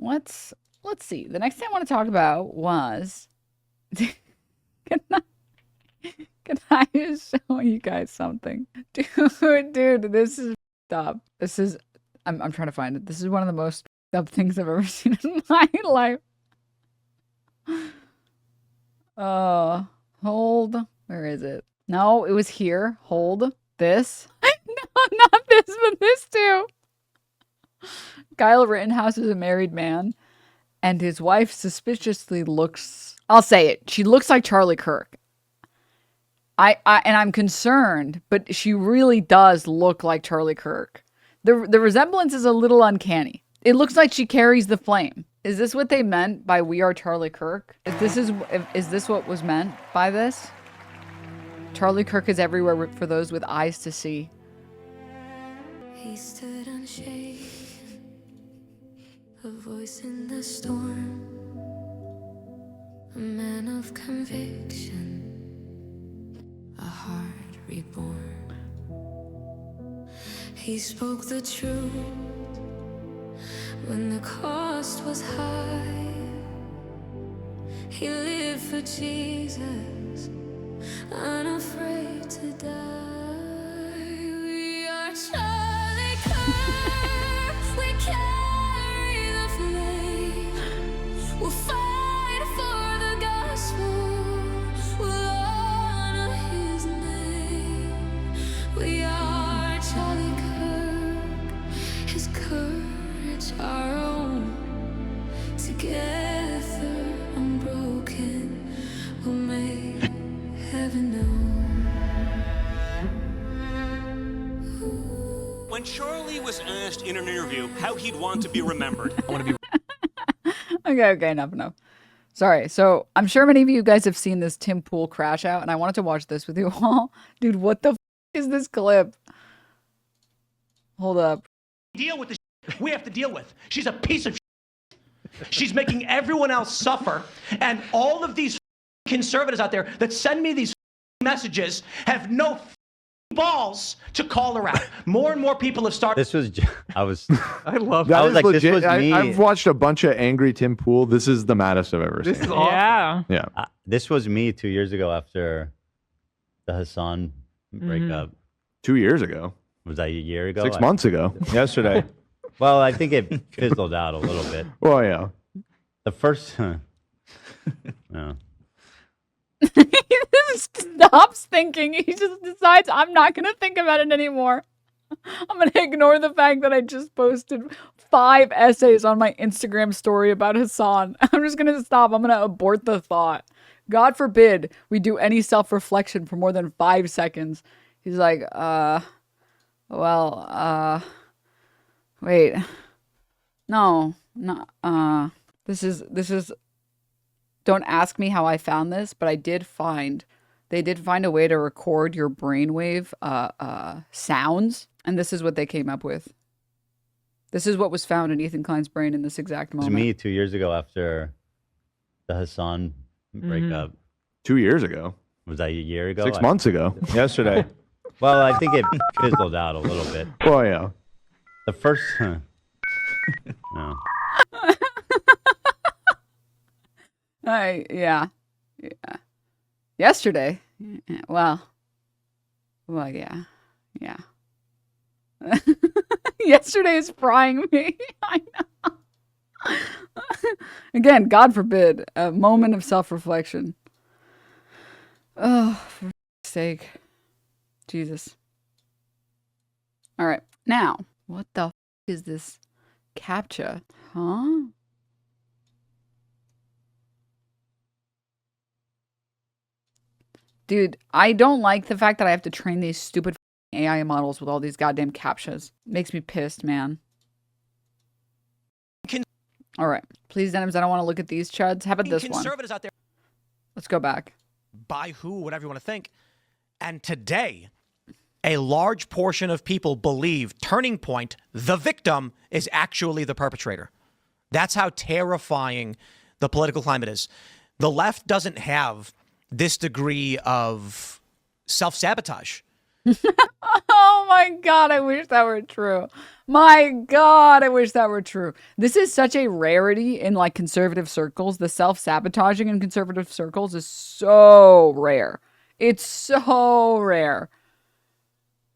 let's see. The next thing I want to talk about was can I, can I just show you guys something? Dude, this is up. This is I'm trying to find it. This is one of the most up things I've ever seen in my life. Hold. Where is it? No, it was here. Hold this. No, not this, but this too. Kyle Rittenhouse is a married man, and his wife suspiciously looks, I'll say it, she looks like Charlie Kirk. And I'm concerned, but she really does look like Charlie Kirk. The resemblance is a little uncanny. It looks like she carries the flame. Is this what they meant by "We are Charlie Kirk"? Is this what was meant by this? Charlie Kirk is everywhere for those with eyes to see. He stood unshaken, a voice in the storm, a man of conviction, a heart reborn. He spoke the truth when the cost was high. He lived for Jesus, unafraid to die. We are Charlie Kirk, we carry the flame. We'll fight for the gospel, we'll honor his name. We are Charlie Kirk, his courage our own. Together unbroken, we'll make heaven known. When Charlie was asked in an interview how he'd want to be remembered, I want to be. Okay, enough. Sorry. So I'm sure many of you guys have seen this Tim Pool crash out, and I wanted to watch this with you all. Dude, what the is this clip? Hold up. Deal with the we have to deal with. She's a piece of She's making everyone else suffer, and all of these conservatives out there that send me these messages have no balls to call her out. More and more people have started. This was, I love that. I was like, legit. this was me. I've watched a bunch of angry Tim Pool. This is the maddest I've ever seen. This is awesome. Yeah. This was me 2 years ago after the Hassan breakup. 2 years ago. Was that a year ago? 6 months ago. Yesterday. Well, I think it fizzled out a little bit. Well, yeah. The first, no. He just stops thinking. He just decides, I'm not going to think about it anymore. I'm going to ignore the fact that I just posted 5 essays on my Instagram story about Hassan. I'm just going to stop. I'm going to abort the thought. God forbid we do any self-reflection for more than 5 seconds. He's like, wait. No. This is, don't ask me how I found this, but they did find a way to record your brainwave sounds, and this is what they came up with. This is what was found in Ethan Klein's brain in this exact moment. It was me 2 years ago after the Hassan breakup. 2 years ago. Was that a year ago? 6 months ago. Yesterday. Well, I think it fizzled out a little bit. Well, yeah. The first, no. Yeah. Yesterday. Well, yeah. Yesterday is frying me. I know. Again, God forbid, a moment of self-reflection. Oh, for sake. Jesus. All right. Now, what the is this CAPTCHA? Huh? Dude, I don't like the fact that I have to train these stupid AI models with all these goddamn CAPTCHAs. Makes me pissed, man. All right. Please, denims, I don't want to look at these chuds. How about this one? Conservatives out there. Let's go back. By who, whatever you want to think. And today, a large portion of people believe Turning Point, the victim, is actually the perpetrator. That's how terrifying the political climate is. The left doesn't have this degree of self-sabotage. Oh my God, I wish that were true. My God, I wish that were true. This is such a rarity in like conservative circles. The self-sabotaging in conservative circles is so rare. It's so rare.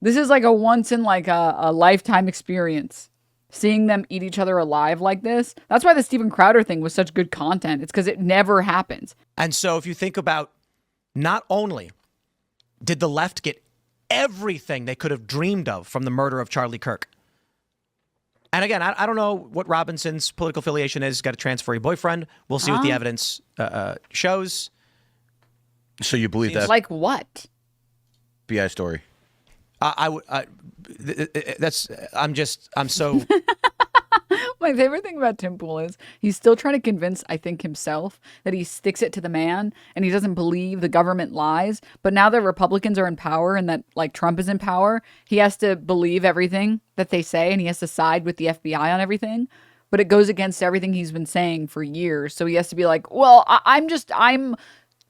This is like a once in like a lifetime experience. Seeing them eat each other alive like this. That's why the Steven Crowder thing was such good content. It's because it never happens. And so if you think about, not only did the left get everything they could have dreamed of from the murder of Charlie Kirk. And again, I don't know what Robinson's political affiliation is. He's got a transferee boyfriend. We'll see what the evidence shows. So you believe that Like what? FBI story? I'm so My favorite thing about Tim Pool is he's still trying to convince, I think, himself that he sticks it to the man and he doesn't believe the government lies. But now that Republicans are in power and that like Trump is in power, he has to believe everything that they say and he has to side with the FBI on everything. But it goes against everything he's been saying for years. So he has to be like, well,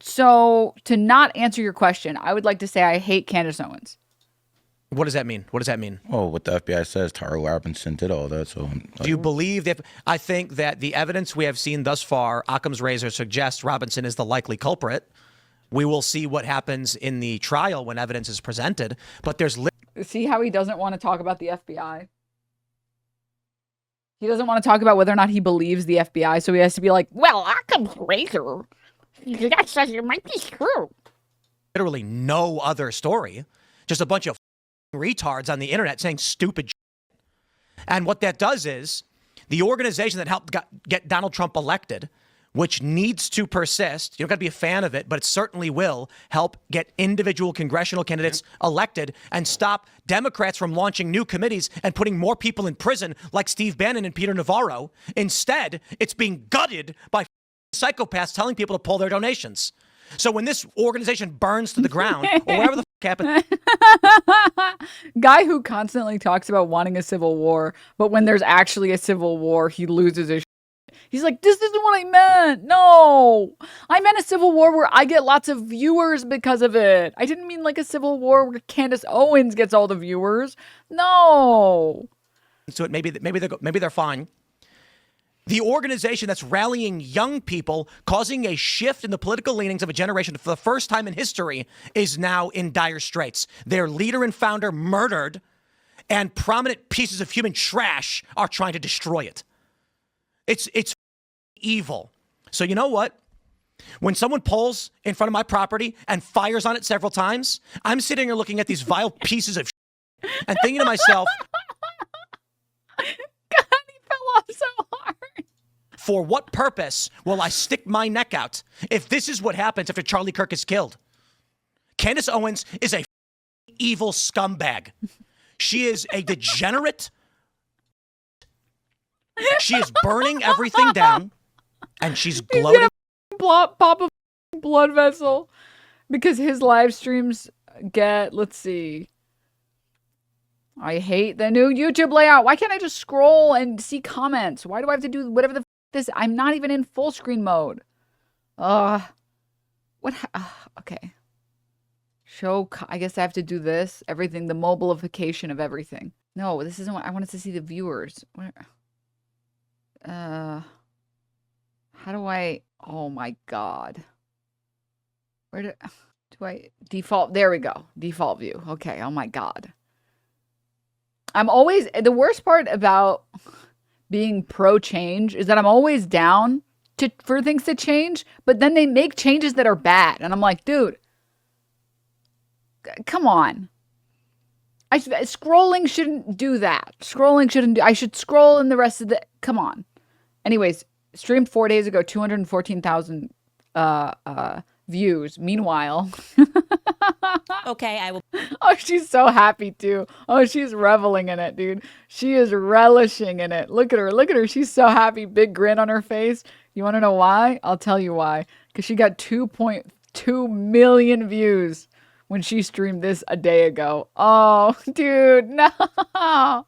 so to not answer your question, I would like to say I hate Candace Owens. what does that mean? What does that mean? Oh, what the FBI says, Tara Robinson did all that. So Do you believe that? I think that the evidence we have seen thus far, Occam's razor, suggests Robinson is the likely culprit. We will see what happens in the trial when evidence is presented. But there's See how he doesn't want to talk about the FBI? He doesn't want to talk about whether or not he believes the FBI, so he has to be like, well, Occam's razor. That says it might be true. literally no other story. Just a bunch of retards on the internet saying stupid shit. And what that does is the organization that helped get Donald Trump elected, which needs to persist. You don't got to be a fan of it, but it certainly will help get individual congressional candidates elected and stop Democrats from launching new committees and putting more people in prison like Steve Bannon and Peter Navarro. Instead, it's being gutted by psychopaths telling people to pull their donations. So when this organization burns to the ground or whatever the happens. Guy who constantly talks about wanting a civil war, but when there's actually a civil war, he loses his shit. He's like, this isn't what I meant. No, I meant a civil war where I get lots of viewers because of it. I didn't mean like a civil war where Candace Owens gets all the viewers. No. So it maybe they're fine. The organization that's rallying young people, causing a shift in the political leanings of a generation for the first time in history, is now in dire straits. Their leader and founder murdered, and prominent pieces of human trash are trying to destroy it. It's evil. So you know what? When someone pulls in front of my property and fires on it several times, I'm sitting here looking at these vile pieces of and thinking to myself, God, he fell off so hard. for what purpose will I stick my neck out if this is what happens after Charlie Kirk is killed? Candace Owens is a evil scumbag. She is a degenerate. She is burning everything down, and she's gloating. Pop a blood vessel because his live streams get, let's see. I hate the new YouTube layout. Why can't I just scroll and see comments? Why do I have to do whatever the this? I'm not even in full screen mode. What? Okay. I guess I have to do this. Everything. The mobilification of everything. No, this isn't what I wanted to see the viewers. Where? How do I? Oh my God. Where do I default? There we go. Default view. Okay. Oh my God. I'm always, the worst part about being pro change is that I'm always down for things to change, but then they make changes that are bad. And I'm like, dude, come on. Scrolling shouldn't do that. I should scroll in the rest of the, come on. Anyways, streamed 4 days ago, 214,000 views. Meanwhile, okay, I will. Oh, she's so happy too. Oh, she's reveling in it, dude. She is relishing in it. Look at her. Look at her. She's so happy. Big grin on her face. You want to know why? I'll tell you why. Because she got 2.2 million views when she streamed this a day ago. Oh, dude, no.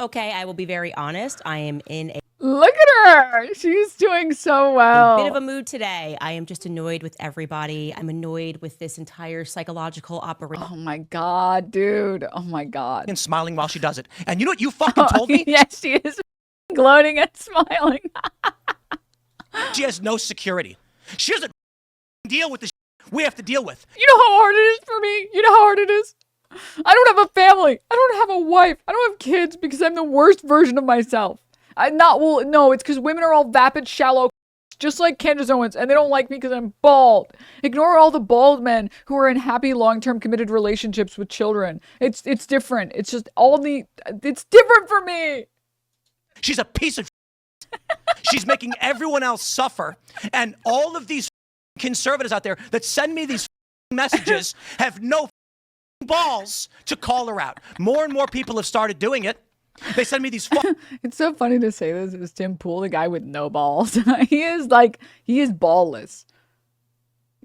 Okay, I will be very honest. I am in a. Look at her her. She's doing so well. Bit of a mood today. I am just annoyed with everybody. I'm annoyed with this entire psychological operation. Oh my God, dude. Oh my God. And smiling while she does it. And you know what you fucking told me? Yes, she is gloating and smiling. She has no security. She doesn't deal with the we have to deal with. You know how hard it is for me? You know how hard it is? I don't have a family. I don't have a wife. I don't have kids because I'm the worst version of myself. No, it's because women are all vapid, shallow, just like Candace Owens, and they don't like me because I'm bald. Ignore all the bald men who are in happy, long-term, committed relationships with children. It's different. It's just it's different for me. She's a piece of She's making everyone else suffer. And all of these conservatives out there that send me these messages have no balls to call her out. More and more people have started doing it. They send me these. It's so funny to say this is Tim Pool, the guy with no balls. he is ballless.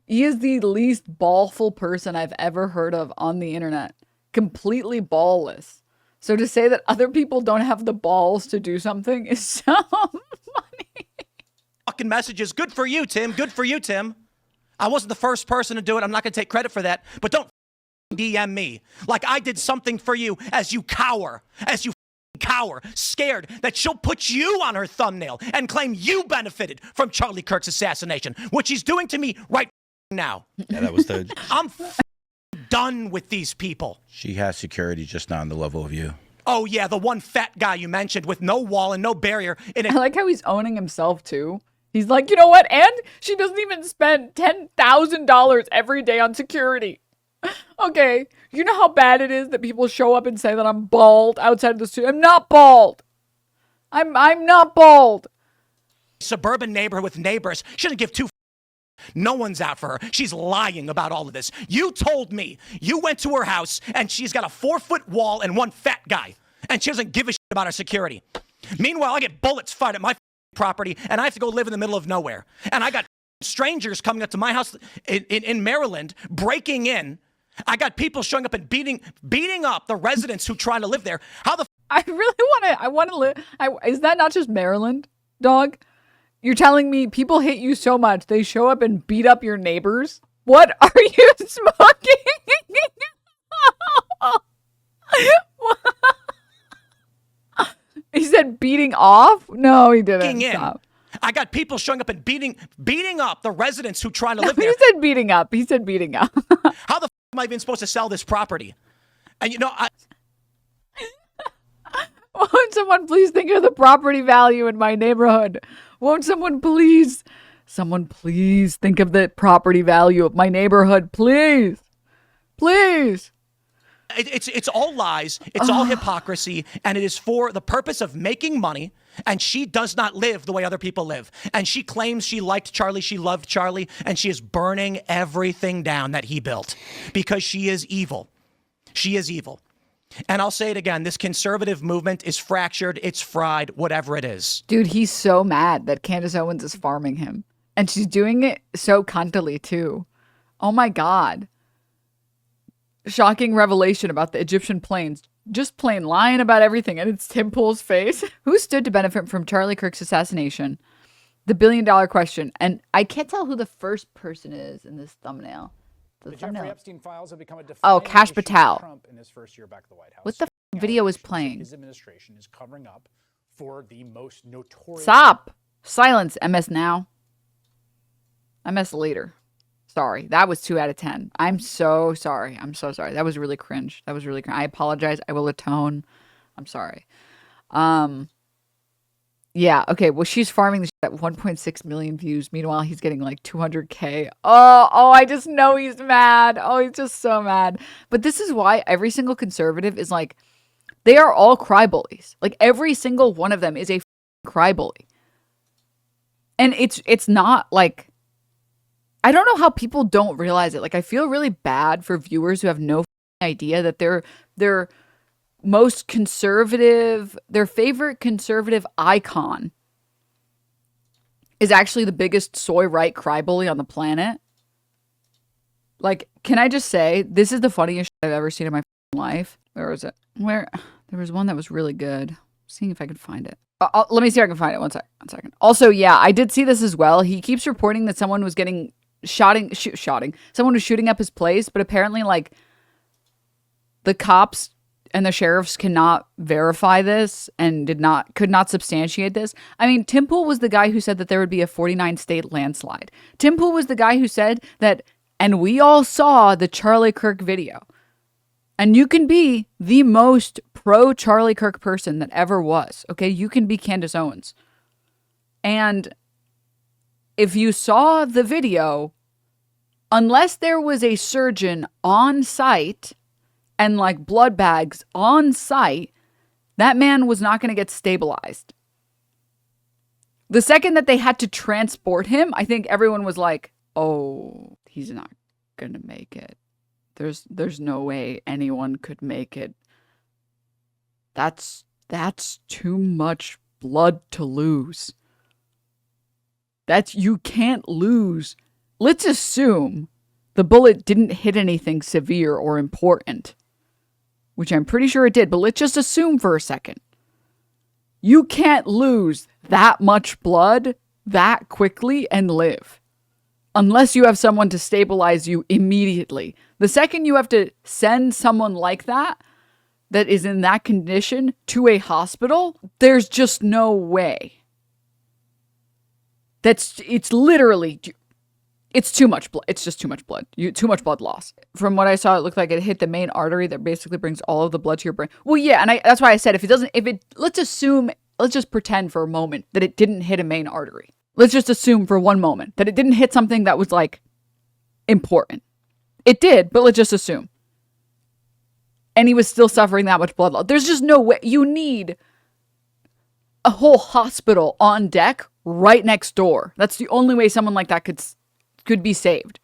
He is the least ballful person I've ever heard of on the internet. Completely ballless. So to say that other people don't have the balls to do something is so funny. Fucking messages. Good for you, Tim. Good for you, Tim. I wasn't the first person to do it. I'm not going to take credit for that. But don't DM me like I did something for you as you cower, scared that she'll put you on her thumbnail and claim you benefited from Charlie Kirk's assassination, which he's doing to me right now. Yeah, that was the. I'm done with these people. She has security, just not on the level of you. Oh yeah, the one fat guy you mentioned with no wall and no barrier. I like how he's owning himself too. He's like, you know what? And she doesn't even spend $10,000 every day on security. Okay, you know how bad it is that people show up and say that I'm bald outside of the studio? I'm not bald. I'm not bald. Suburban neighborhood with neighbors. She doesn't give two. No one's out for her. She's lying about all of this. You told me you went to her house and she's got a 4-foot wall and one fat guy. And she doesn't give a shit about her security. Meanwhile, I get bullets fired at my property and I have to go live in the middle of nowhere. And I got strangers coming up to my house in Maryland, breaking in. I got people showing up and beating up the residents who try to live there. How the I really want to live. Is that not just Maryland, dog? You're telling me people hate you so much they show up and beat up your neighbors? What are you smoking? He said beating off? No, he didn't. Stop. I got people showing up and beating up the residents who try to live there. He said beating up. He said beating up. How the am I even supposed to sell this property? And you know, won't someone please think of the property value in my neighborhood? Won't someone please think of the property value of my neighborhood, please? Please. It's all lies. It's all hypocrisy. And it is for the purpose of making money. And she does not live the way other people live. And she claims she liked Charlie. She loved Charlie. And she is burning everything down that he built because she is evil. She is evil. And I'll say it again. This conservative movement is fractured. It's fried, whatever it is. Dude, he's so mad that Candace Owens is farming him. And she's doing it so cuntily, too. Oh, my God. Shocking revelation about the Egyptian planes. Just plain lying about everything. And it's Tim Pool's face. Who stood to benefit from Charlie Kirk's assassination? The billion-dollar question. And I can't tell who the first person is in this thumbnail. The Jeffrey Epstein files have become a Cash Patel. Trump in his first year back at the White House. What the video is playing? His administration is covering up for the most notorious. Stop. Silence. MS now. MS later. Sorry. That was 2 out of 10. I'm so sorry. I'm so sorry. That was really cringe. I apologize. I will atone. I'm sorry. Yeah. Okay. Well, she's farming this at 1.6 million views. Meanwhile, he's getting like 200K. Oh, I just know he's mad. Oh, he's just so mad. But this is why every single conservative is like, they are all crybabies. Like every single one of them is a crybaby. And it's not like, I don't know how people don't realize it. Like, I feel really bad for viewers who have no idea that their most conservative, their favorite conservative icon is actually the biggest soy right crybaby on the planet. Like, can I just say, this is the funniest shit I've ever seen in my life. Where was it? There was one that was really good. Seeing if I could find it. Let me see if I can find it. One second. Also, yeah, I did see this as well. He keeps reporting that someone was getting someone was shooting up his place, but apparently, like, the cops and the sheriffs cannot verify this and could not substantiate this. I mean, Tim Pool was the guy who said that there would be a 49 state landslide. Tim Pool was the guy who said that, and we all saw the Charlie Kirk video. And you can be the most pro Charlie Kirk person that ever was. Okay, you can be Candace Owens. And if you saw the video, unless there was a surgeon on site and like blood bags on site, that man was not going to get stabilized. The second that they had to transport him, I think everyone was like, oh, he's not going to make it. There's no way anyone could make it. That's too much blood to lose. You can't lose. Let's assume the bullet didn't hit anything severe or important, which I'm pretty sure it did, but let's just assume for a second. You can't lose that much blood that quickly and live unless you have someone to stabilize you immediately. The second you have to send someone like that is in that condition to a hospital, there's just no way. It's too much blood. It's just too much blood. Too much blood loss. From what I saw, it looked like it hit the main artery that basically brings all of the blood to your brain. Well, yeah, and that's why I said let's just pretend for a moment that it didn't hit a main artery. Let's just assume for one moment that it didn't hit something that was like important. It did, but let's just assume. And he was still suffering that much blood loss. There's just no way. You need a whole hospital on deck right next door. That's the only way someone like that could be saved.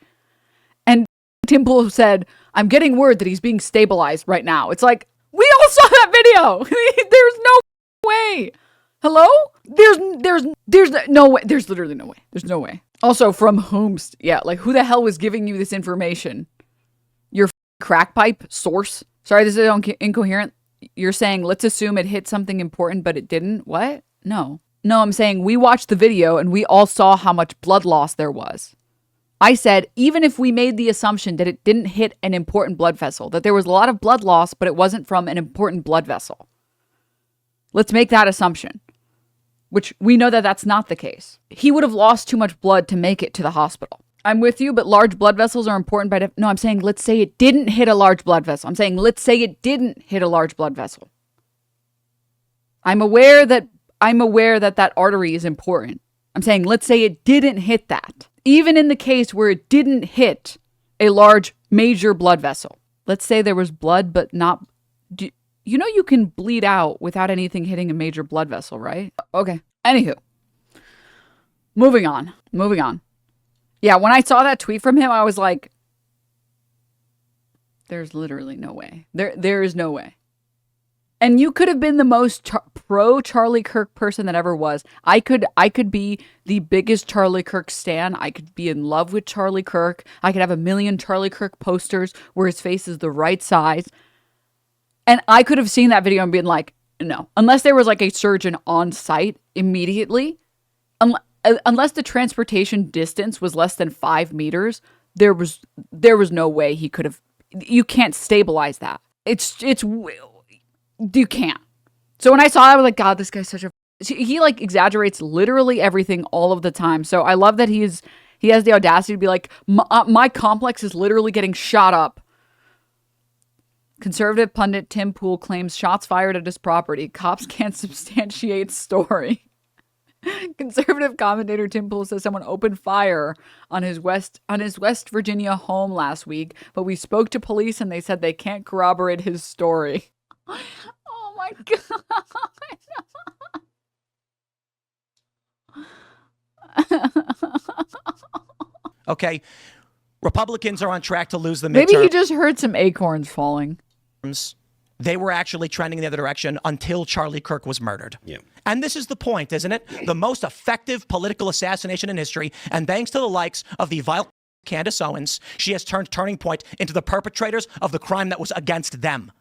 And Tim Pool said, I'm getting word that he's being stabilized right now. It's like, we all saw that video. There's no way. Hello? There's no way. There's literally no way. There's no way. Also, from whom? Yeah, like, who the hell was giving you this information? Your crack pipe source? Sorry, this is incoherent. You're saying, let's assume it hit something important, but it didn't? What? No, I'm saying we watched the video and we all saw how much blood loss there was. I said, even if we made the assumption that it didn't hit an important blood vessel, that there was a lot of blood loss, but it wasn't from an important blood vessel. Let's make that assumption, which we know that that's not the case. He would have lost too much blood to make it to the hospital. I'm with you, but large blood vessels are important by no, I'm saying let's say it didn't hit a large blood vessel. I'm saying let's say it didn't hit a large blood vessel. I'm aware that that artery is important. I'm saying let's say it didn't hit that. Even in the case where it didn't hit a large major blood vessel. Let's say there was blood, but not... You know you can bleed out without anything hitting a major blood vessel, right? Okay. Anywho. Moving on. Yeah, when I saw that tweet from him, I was like, there's literally no way. There is no way. And you could have been the most pro Charlie Kirk person that ever was. I could be the biggest Charlie Kirk stan. I could be in love with Charlie Kirk. I could have 1 million Charlie Kirk posters where his face is the right size. And I could have seen that video and been like, no. Unless there was like a surgeon on site immediately. Unless the transportation distance was less than 5 meters, there was no way he could have. You can't stabilize that. You can't. So when I saw it, I was like, God, this guy's such a... He like exaggerates literally everything all of the time. So I love that he has the audacity to be like, my complex is literally getting shot up. Conservative pundit Tim Pool claims shots fired at his property. Cops can't substantiate story. Conservative commentator Tim Pool says someone opened fire on his West Virginia home last week, but we spoke to police and they said they can't corroborate his story. Oh my God. Okay. Republicans are on track to lose the midterms. Maybe he just heard some acorns falling. They were actually trending in the other direction until Charlie Kirk was murdered. Yeah. And this is the point, isn't it? The most effective political assassination in history. And thanks to the likes of the vile Candace Owens, she has turned Turning Point into the perpetrators of the crime that was against them.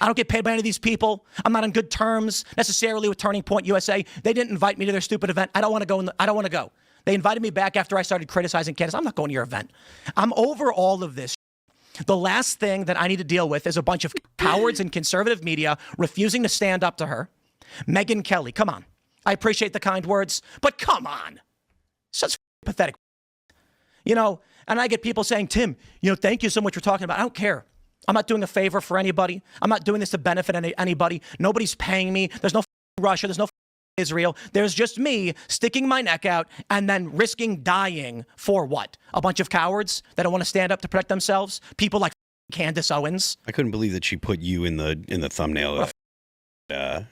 I don't get paid by any of these people. I'm not on good terms necessarily with Turning Point USA. They didn't invite me to their stupid event. I don't want to go. I don't want to go. They invited me back after I started criticizing Candace. I'm not going to your event. I'm over all of this. The last thing that I need to deal with is a bunch of cowards in conservative media refusing to stand up to her. Megyn Kelly, come on. I appreciate the kind words, but come on. Such pathetic. You know, and I get people saying, Tim, you know, thank you so much for talking about it. I don't care. I'm not doing a favor for anybody. I'm not doing this to benefit anybody. Nobody's paying me. There's no Russia. There's no Israel. There's just me sticking my neck out and then risking dying for what? A bunch of cowards that don't want to stand up to protect themselves? People like Candace Owens? I couldn't believe that she put you in the thumbnail of her.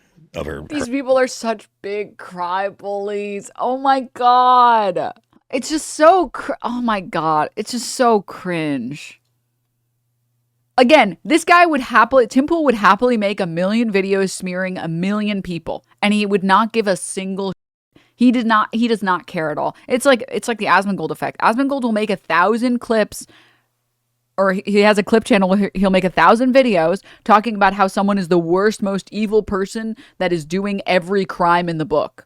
These people are such big cry bullies. Oh my God. It's just so, oh my God. It's just so cringe. Again, this guy would happily, Tim Pool would happily make 1 million videos smearing 1 million people, and he would not give a single. He does not care at all. It's like the Asmongold effect. Asmongold will make 1,000 clips, or he has a clip channel where he'll make 1,000 videos talking about how someone is the worst, most evil person that is doing every crime in the book.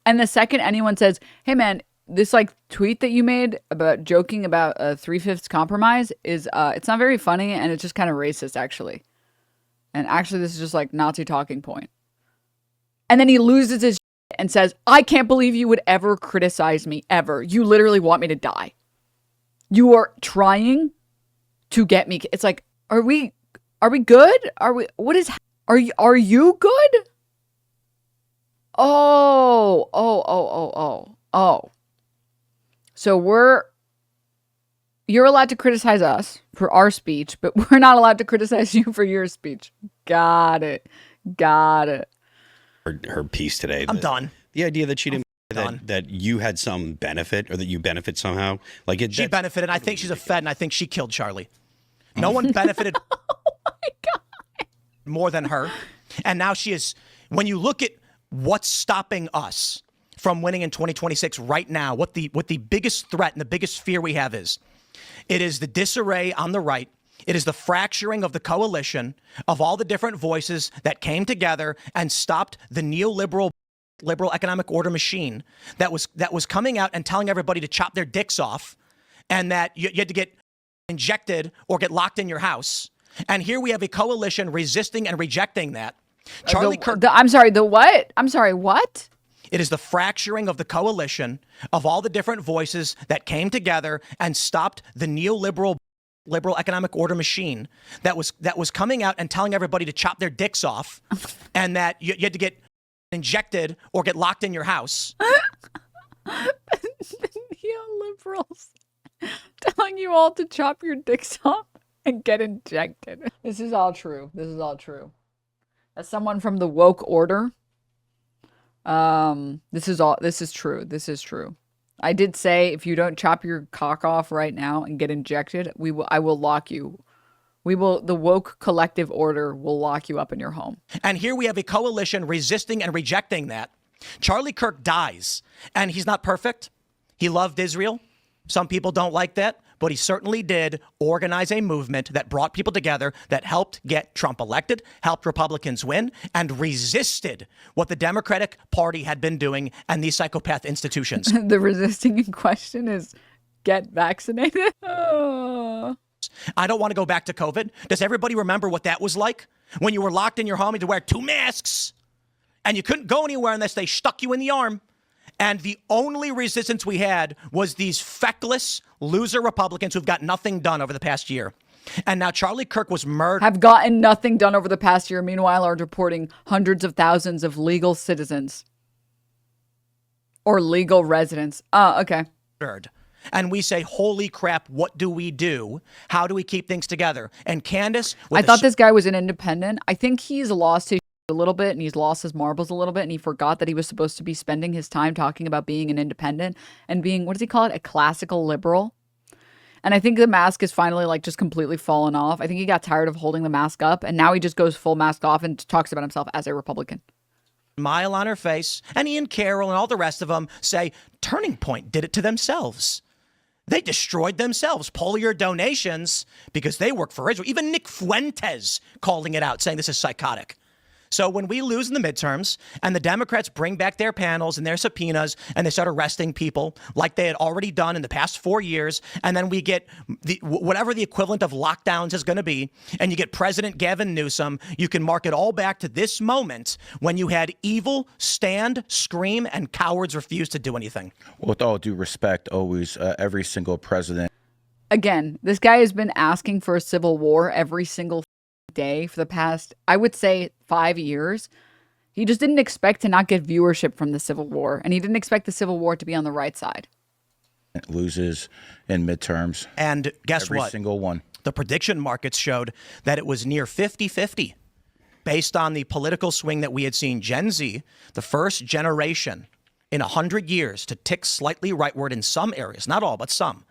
And the second anyone says, "Hey man, this like tweet that you made about joking about a 3/5 compromise is it's not very funny and it's just kind of racist actually. And actually this is just like Nazi talking point." And then he loses his shit and says, "I can't believe you would ever criticize me ever. You literally want me to die. You are trying to get me." It's like, are we good? Are you good? Oh. So you're allowed to criticize us for our speech, but we're not allowed to criticize you for your speech. Got it. Her piece today. I'm done. The idea that she didn't that you had some benefit or that you benefit somehow. Like she benefited. I think she's a Fed, and I think she killed Charlie. No one benefited more than her. And now she is, when you look at what's stopping us from winning in 2026 right now, what the biggest threat and the biggest fear we have is, it is the disarray on the right. It is the fracturing of the coalition of all the different voices that came together and stopped the neoliberal economic order machine that was coming out and telling everybody to chop their dicks off, and that you had to get injected or get locked in your house. And here we have a coalition resisting and rejecting that. Charlie Kirk. I'm sorry, the what? I'm sorry, what? It is the fracturing of the coalition of all the different voices that came together and stopped the neoliberal economic order machine that was coming out and telling everybody to chop their dicks off, and that you had to get injected or get locked in your house. The neoliberals telling you all to chop your dicks off and get injected. This is all true. As someone from the woke order, this is true. I did say, if you don't chop your cock off right now and get injected, I will lock you. The woke collective order will lock you up in your home. And here we have a coalition resisting and rejecting that. Charlie Kirk dies, and he's not perfect. He loved Israel. Some people don't like that, but he certainly did organize a movement that brought people together, that helped get Trump elected, helped Republicans win, and resisted what the Democratic Party had been doing and these psychopath institutions. The resisting in question is get vaccinated. Oh. I don't want to go back to COVID. Does everybody remember what that was like? When you were locked in your home, you had to wear 2 masks, and you couldn't go anywhere unless they stuck you in the arm. And the only resistance we had was these feckless loser Republicans who've got nothing done over the past year. And now Charlie Kirk was murdered. Have gotten nothing done over the past year. Meanwhile, are deporting hundreds of thousands of legal citizens. Or legal residents. Okay. And we say, holy crap, what do we do? How do we keep things together? And Candace... I thought this guy was an independent. I think he's lost his a little bit, and he's lost his marbles a little bit, and he forgot that he was supposed to be spending his time talking about being an independent and being, what does he call it, a classical liberal. And I think the mask is finally like just completely fallen off. I think he got tired of holding the mask up, and now he just goes full mask off and talks about himself as a Republican. Smile on her face, and Ian Carroll and all the rest of them say Turning Point did it to themselves. They destroyed themselves. Pull your donations because they work for Israel. Even Nick Fuentes calling it out, saying this is psychotic. So when we lose in the midterms and the Democrats bring back their panels and their subpoenas and they start arresting people like they had already done in the past 4 years, and then we get whatever the equivalent of lockdowns is going to be, and you get President Gavin Newsom, you can mark it all back to this moment when you had evil stand, scream, and cowards refuse to do anything. With all due respect, always every single president. Again, this guy has been asking for a civil war every single day for the past, I would say, 5 years. He just didn't expect to not get viewership from the Civil War, and he didn't expect the Civil War to be on the right side. Loses in midterms. And guess every what? Every single one. The prediction markets showed that it was near 50-50 based on the political swing that we had seen. Gen Z, the first generation in 100 years to tick slightly rightward in some areas, not all, but some.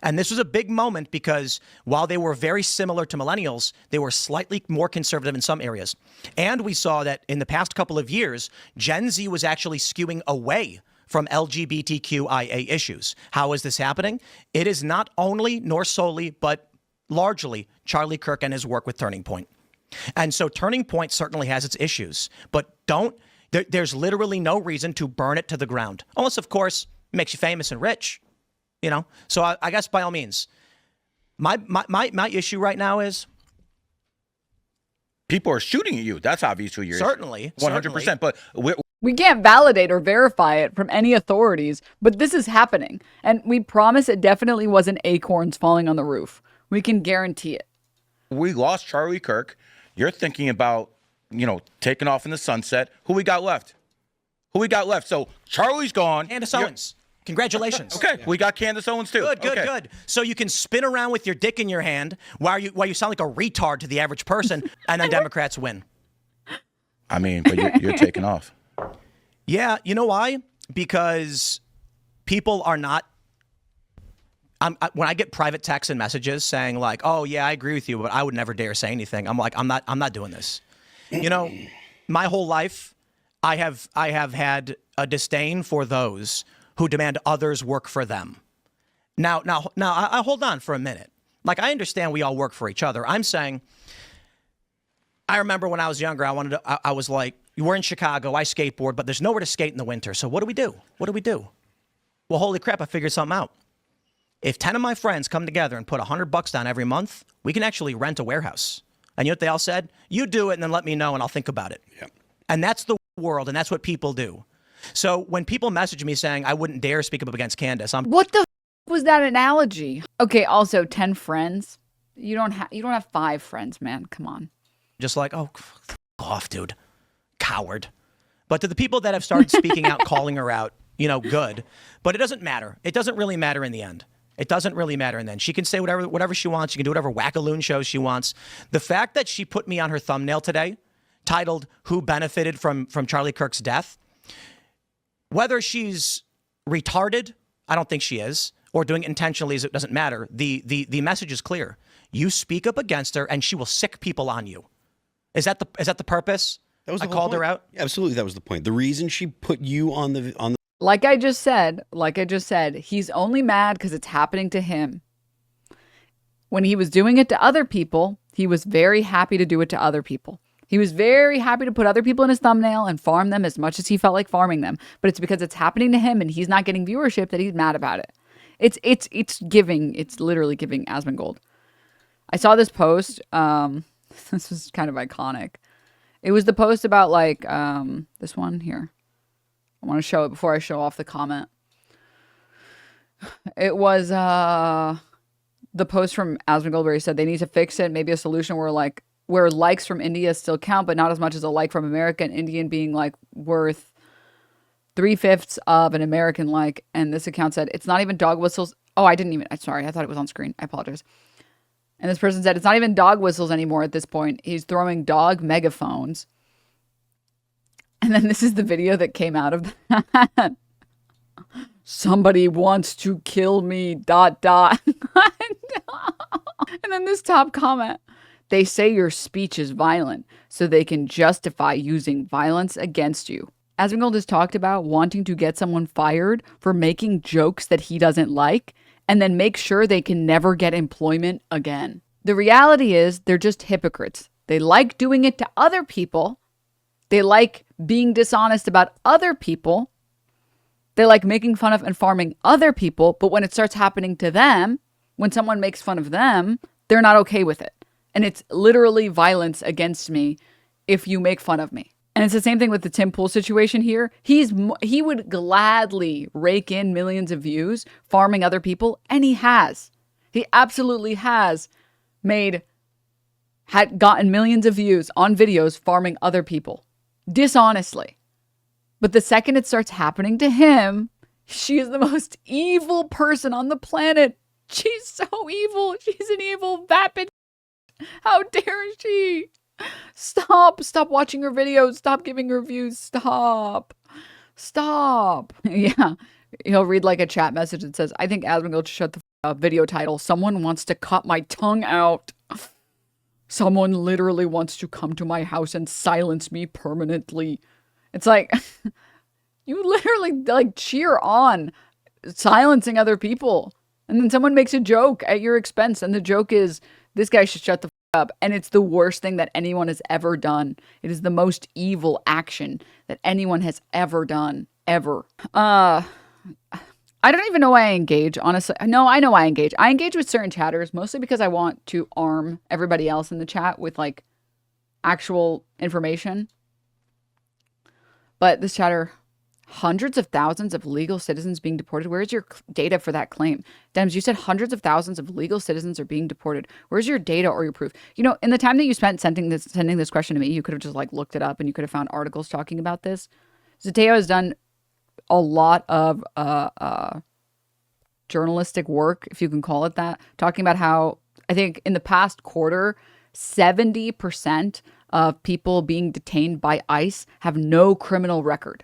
And this was a big moment because while they were very similar to millennials, they were slightly more conservative in some areas. And we saw that in the past couple of years, Gen Z was actually skewing away from LGBTQIA issues. How is this happening? It is not only nor solely, but largely Charlie Kirk and his work with Turning Point. And so Turning Point certainly has its issues, but there's literally no reason to burn it to the ground. Unless, of course, it makes you famous and rich. You know, so I guess by all means, my issue right now is people are shooting at you. That's obviously your certainly 100%. But we can't validate or verify it from any authorities, but this is happening, and we promise it definitely wasn't acorns falling on the roof. We can guarantee it. We lost Charlie Kirk. You're thinking about, taking off in the sunset. Who we got left? So Charlie's gone. Candace Owens. Congratulations. Okay, we got Candace Owens too. Good. So you can spin around with your dick in your hand while you sound like a retard to the average person, and then Democrats win. I mean, but you're taking off. Yeah, you know why? Because people are not. When I get private texts and messages saying like, "Oh yeah, I agree with you, but I would never dare say anything," I'm like, I'm not doing this. My whole life, I have had a disdain for those who demand others work for them. Now, I hold on for a minute. Like, I understand we all work for each other. I'm saying, I remember when I was younger, I was like, we're in Chicago, I skateboard, but there's nowhere to skate in the winter. So what do we do? Well, holy crap, I figured something out. If 10 of my friends come together and put $100 down every month, we can actually rent a warehouse. And you know what they all said? You do it and then let me know and I'll think about it. Yep. And that's the world, and that's what people do. So when people message me saying I wouldn't dare speak up against Candace, what the was that analogy? Okay, also 10 friends. You don't have 5 friends, man. Come on. Just like, oh, f off, dude. Coward. But to the people that have started speaking out, calling her out, good. But it doesn't matter. It doesn't really matter in the end. She can say whatever she wants. She can do whatever wackaloon shows she wants. The fact that she put me on her thumbnail today, titled "Who Benefited from Charlie Kirk's Death," whether she's retarded, I don't think she is, or doing it intentionally, it doesn't matter. The message is clear. You speak up against her, and she will sick people on you. Is that the purpose? That was the I whole called point. her out. Yeah, absolutely, that was the point. The reason she put you on the. Like I just said, he's only mad because it's happening to him. When he was doing it to other people, he was very happy to do it to other people. He was very happy to put other people in his thumbnail and farm them as much as he felt like farming them. But it's because it's happening to him and he's not getting viewership that he's mad about it. It's literally giving Asmongold. I saw this post. This was kind of iconic. It was the post about like this one here. I want to show it before I show off the comment. It was the post from Asmongold where he said they need to fix it. Maybe a solution where likes from India still count, but not as much as a like from America, and Indian being like worth 3/5 of an American like. And this account said, it's not even dog whistles. Oh, I'm sorry. I thought it was on screen. I apologize. And this person said, it's not even dog whistles anymore at this point. He's throwing dog megaphones. And then this is the video that came out of that. Somebody wants to kill me, ... And then this top comment. They say your speech is violent, so they can justify using violence against you. Asmongold has talked about wanting to get someone fired for making jokes that he doesn't like, and then make sure they can never get employment again. The reality is they're just hypocrites. They like doing it to other people. They like being dishonest about other people. They like making fun of and farming other people. But when it starts happening to them, when someone makes fun of them, they're not okay with it. And it's literally violence against me if you make fun of me. And it's the same thing with the Tim Pool situation here. He would gladly rake in millions of views farming other people, and he has. He absolutely has had gotten millions of views on videos farming other people dishonestly. But the second it starts happening to him, she is the most evil person on the planet. She's so evil. She's an evil vapid. How dare she? Stop watching her videos. Stop giving her views. Stop. Yeah. He'll read like a chat message that says, I think Abigail should shut the up. Video title, someone wants to cut my tongue out. Someone literally wants to come to my house and silence me permanently. It's like, you literally like cheer on silencing other people. And then someone makes a joke at your expense. And the joke is, this guy should shut the up. And it's the worst thing that anyone has ever done. It is the most evil action that anyone has ever done. Ever. I don't even know why I engage, honestly. No, I know why I engage. I engage with certain chatters, mostly because I want to arm everybody else in the chat with, like, actual information. But this chatter, hundreds of thousands of legal citizens being deported. Where's your data for that claim? Dems, you said hundreds of thousands of legal citizens are being deported. Where's your data or your proof? You know, in the time that you spent sending this question to me, you could have just, like, looked it up and you could have found articles talking about this. Zateo has done a lot of journalistic work, if you can call it that, talking about how, I think in the past quarter, 70% of people being detained by ICE have no criminal record.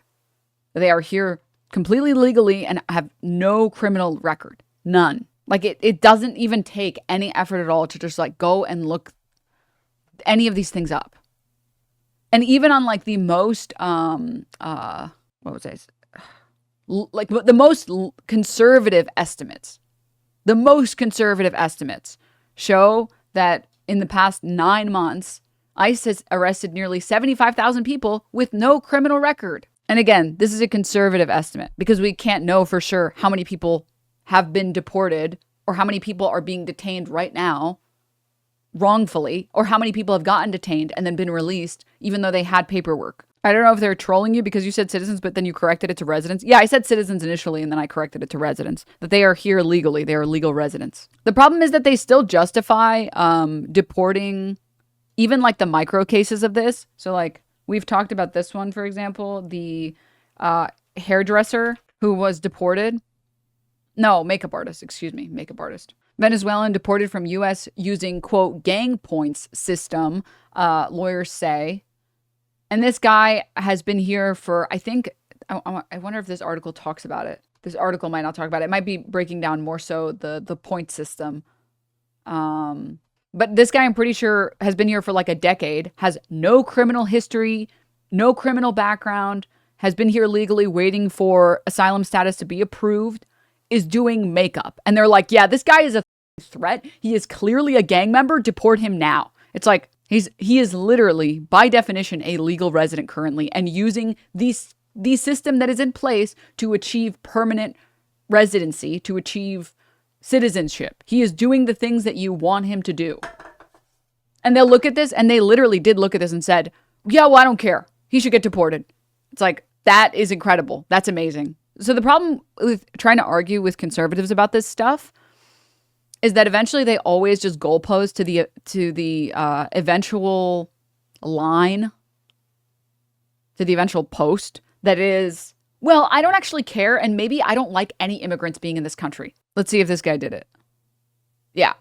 They are here completely legally and have no criminal record. None. Like, it doesn't even take any effort at all to just, like, go and look any of these things up. And even on, like, the most, what was I saying? Like the most conservative estimates, show that in the past 9 months, ICE has arrested nearly 75,000 people with no criminal record. And again, this is a conservative estimate because we can't know for sure how many people have been deported or how many people are being detained right now wrongfully, or how many people have gotten detained and then been released even though they had paperwork. I don't know if they're trolling you because you said citizens, but then you corrected it to residents. Yeah, I said citizens initially, and then I corrected it to residents. That they are here legally. They are legal residents. The problem is that they still justify deporting even, like, the micro cases of this. So, like, we've talked about this one, for example, the hairdresser who was deported. No, makeup artist. Venezuelan deported from U.S. using, quote, gang points system, lawyers say. And this guy has been here for, I think, I wonder if this article talks about it. This article might not talk about it. It might be breaking down more so the point system. But this guy, I'm pretty sure, has been here for like a decade, has no criminal history, no criminal background, has been here legally waiting for asylum status to be approved, is doing makeup. And they're like, yeah, this guy is a threat. He is clearly a gang member. Deport him now. It's like, he is literally, by definition, a legal resident currently and using the system that is in place to achieve permanent residency, to achieve citizenship. He is doing the things that you want him to do. And they'll look at this, and they literally did look at this and said, yeah, well, I don't care. He should get deported. It's like, that is incredible. That's amazing. So the problem with trying to argue with conservatives about this stuff is that eventually they always just goalpost to the eventual line, to the eventual post that is, well, I don't actually care, and maybe I don't like any immigrants being in this country. Let's see if this guy did it. Yeah.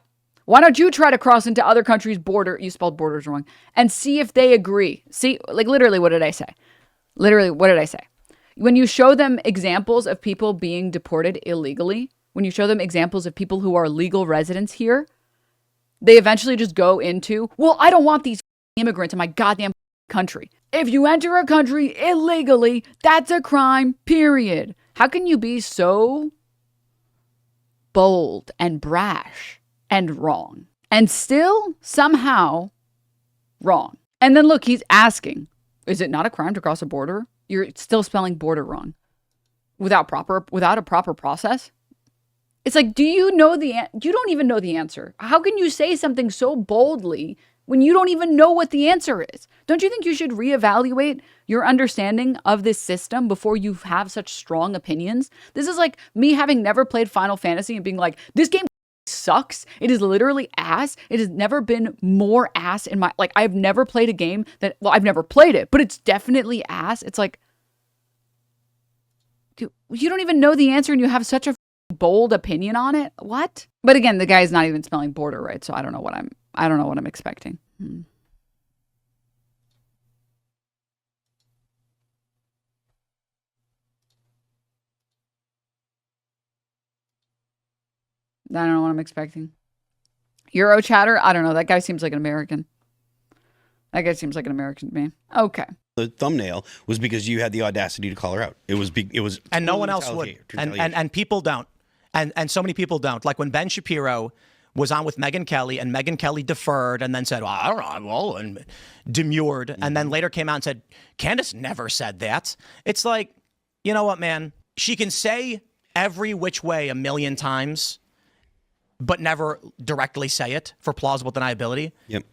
Why don't you try to cross into other countries' border? You spelled borders wrong. And see if they agree. See, like, literally, what did I say? When you show them examples of people being deported illegally, when you show them examples of people who are legal residents here, they eventually just go into, well, I don't want these immigrants in my goddamn country. If you enter a country illegally, that's a crime, period. How can you be so bold and brash and wrong. And still somehow wrong. And then look, he's asking, is it not a crime to cross a border? You're still spelling border wrong without a proper process. It's like, do you know you don't even know the answer. How can you say something so boldly when you don't even know what the answer is? Don't you think you should reevaluate your understanding of this system before you have such strong opinions? This is like me having never played Final Fantasy and being like, this game sucks. It is literally ass. It has never been more ass in my, like, I've never played a game that, well, I've never played it, but it's definitely ass. It's like, dude, you don't even know the answer and you have such a bold opinion on it. What? But again, the guy's not even spelling border right, so I don't know what I'm expecting. I don't know what I'm expecting. Euro chatter? I don't know. That guy seems like an American. That guy seems like an American to me. Okay. The thumbnail was because you had the audacity to call her out. It was and no one else would. And people don't. And so many people don't. Like when Ben Shapiro was on with Megyn Kelly, and Megyn Kelly deferred and then said, well, I don't know, well, and demurred, and then later came out and said, Candace never said that. It's like, you know what, man? She can say every which way a million times, but never directly say it for plausible deniability. Yep.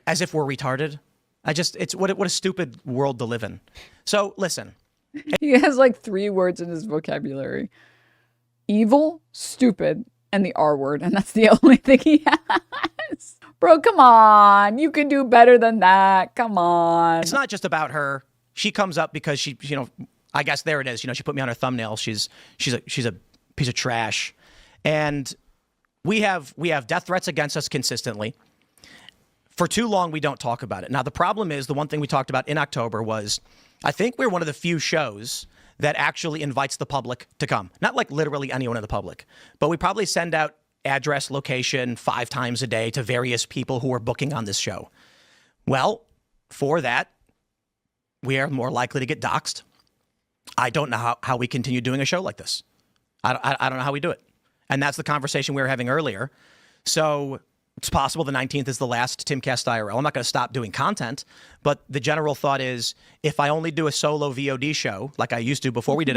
As if we're retarded. It's what a stupid world to live in. So listen. He has like 3 words in his vocabulary. Evil, stupid, and the R word. And that's the only thing he has. Bro, come on. You can do better than that. Come on. It's not just about her. She comes up because she, you know, I guess there it is. You know, she put me on her thumbnail. She's a piece of trash. And we have death threats against us consistently. For too long, we don't talk about it. Now, the problem is, the one thing we talked about in October was, I think we're one of the few shows that actually invites the public to come. Not like literally anyone in the public, but we probably send out address, location 5 times a day to various people who are booking on this show. Well, for that, we are more likely to get doxxed. I don't know how we continue doing a show like this. I don't know how we do it. And that's the conversation we were having earlier. So it's possible the 19th is the last Timcast IRL. I'm not going to stop doing content, but the general thought is, if I only do a solo VOD show like I used to before we did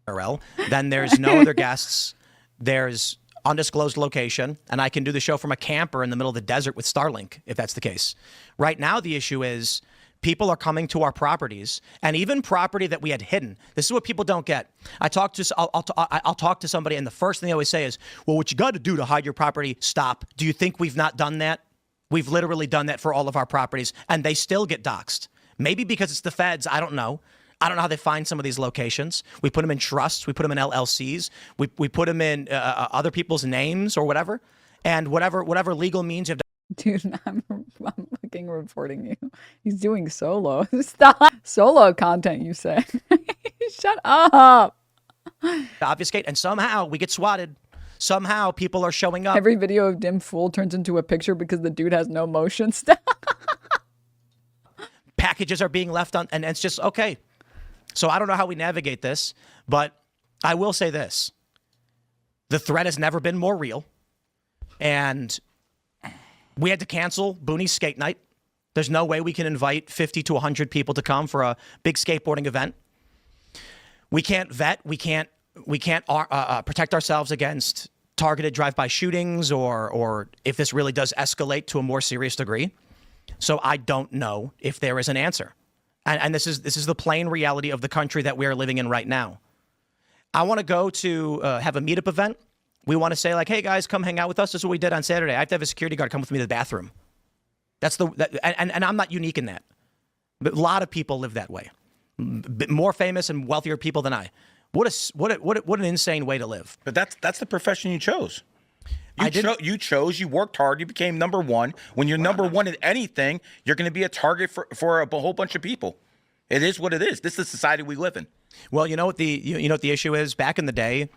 IRL, then there's no other guests. There's undisclosed location, and I can do the show from a camper in the middle of the desert with Starlink, if that's the case. Right now, the issue is people are coming to our properties, and even property that we had hidden. This is what people don't get. I'll talk to somebody, and the first thing they always say is, well, what you got to do to hide your property, stop. Do you think we've not done that? We've literally done that for all of our properties, and they still get doxxed. Maybe because it's the feds. I don't know. I don't know how they find some of these locations. We put them in trusts. We put them in LLCs. We put them in other people's names or whatever. And whatever legal means you have to. Dude, I'm fucking reporting you. He's doing solo. Stop. Solo content, you say. Shut up. Obfuscate, and somehow we get swatted. Somehow people are showing up. Every video of Dim Fool turns into a picture because the dude has no motion. Stop. Packages are being left on, and it's just, okay. So I don't know how we navigate this, but I will say this. The threat has never been more real. And we had to cancel Booney's skate night. There's no way we can invite 50 to 100 people to come for a big skateboarding event. We can't vet. We can't protect ourselves against targeted drive-by shootings or if this really does escalate to a more serious degree. So I don't know if there is an answer. And this is the plain reality of the country that we are living in right now. I want to go to have a meetup event. We want to say, like, hey, guys, come hang out with us. This is what we did on Saturday. I have to have a security guard come with me to the bathroom. And I'm not unique in that. But a lot of people live that way. More famous and wealthier people than I. What an insane way to live. But that's the profession you chose. You worked hard. You became number one. When you're number one in anything, you're going to be a target for a whole bunch of people. It is what it is. This is the society we live in. Well, you know what the issue is? Back in the day,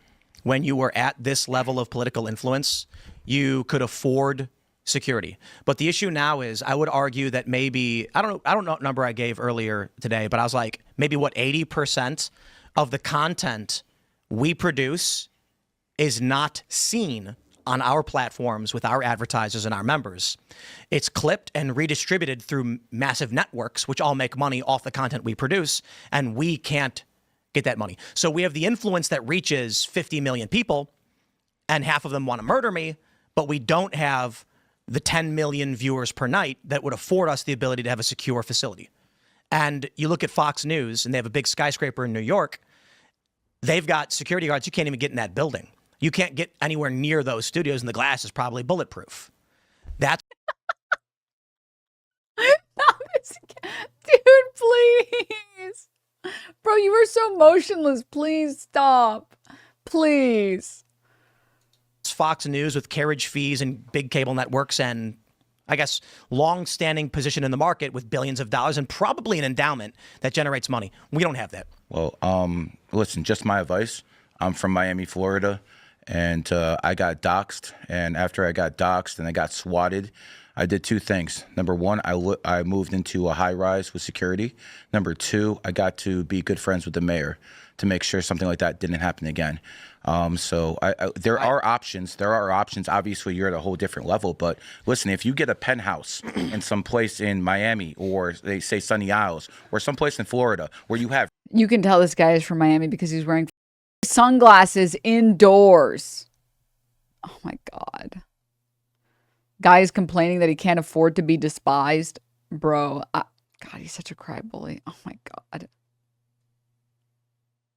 when you were at this level of political influence, you could afford security. But the issue now is, I would argue that maybe, I don't know what number I gave earlier today, but I was like, maybe 80% of the content we produce is not seen on our platforms with our advertisers and our members. It's clipped and redistributed through massive networks, which all make money off the content we produce, and we can't get that money. So we have the influence that reaches 50 million people, and half of them want to murder me, but we don't have the 10 million viewers per night that would afford us the ability to have a secure facility. And you look at Fox News, and they have a big skyscraper in New York. They've got security guards. You can't even get in that building. You can't get anywhere near those studios, and the glass is probably bulletproof. That's Dude, please. Bro, you were so motionless. Please stop. Please. Fox News with carriage fees and big cable networks and, I guess, long-standing position in the market with billions of dollars and probably an endowment that generates money. We don't have that. Well, listen, just my advice. I'm from Miami, Florida, and I got doxxed. And after I got doxxed and I got swatted, I did two things. Number one, I moved into a high-rise with security. Number two, I got to be good friends with the mayor to make sure something like that didn't happen again. So there are options. There are options. Obviously, you're at a whole different level. But listen, if you get a penthouse in some place in Miami or they say Sunny Isles or someplace in Florida where you have... You can tell this guy is from Miami because he's wearing sunglasses indoors. Oh, my God. Guy is complaining that he can't afford to be despised. Bro, God, he's such a crybaby. Oh, my God.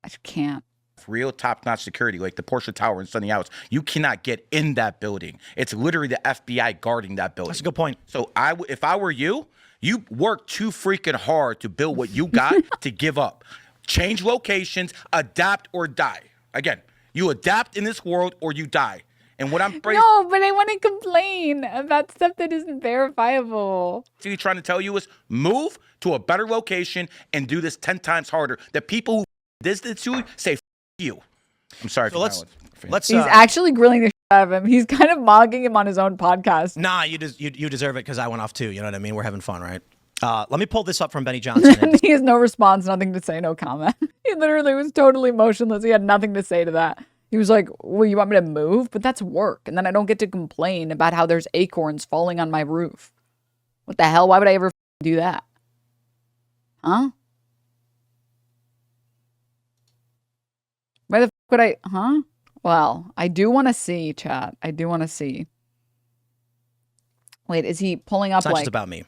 I just can't. Real top-notch security, like the Porsche Tower in Sunny Isles, you cannot get in that building. It's literally the FBI guarding that building. That's a good point. So if I were you, you work too freaking hard to build what you got to give up. Change locations, adapt or die. Again, you adapt in this world or you die. And what I'm no, but I want to complain about stuff that isn't verifiable. Trying to tell you is move to a better location and do this 10 times harder. The people who did this to you say you. I'm sorry. So let's he's actually grilling the shit out of him. He's kind of mogging him on his own podcast. Nah, you deserve it because I went off too. You know what I mean? We're having fun, right? Let me pull this up from Benny Johnson. He has no response, nothing to say, no comment. He literally was totally motionless. He had nothing to say to that. He was like, well, you want me to move? But that's work. And then I don't get to complain about how there's acorns falling on my roof. What the hell? Why would I ever do that? Huh? Why the would I? Huh? Well, I do want to see, chat. I do want to see. Wait, is he pulling up it's not like... just about me.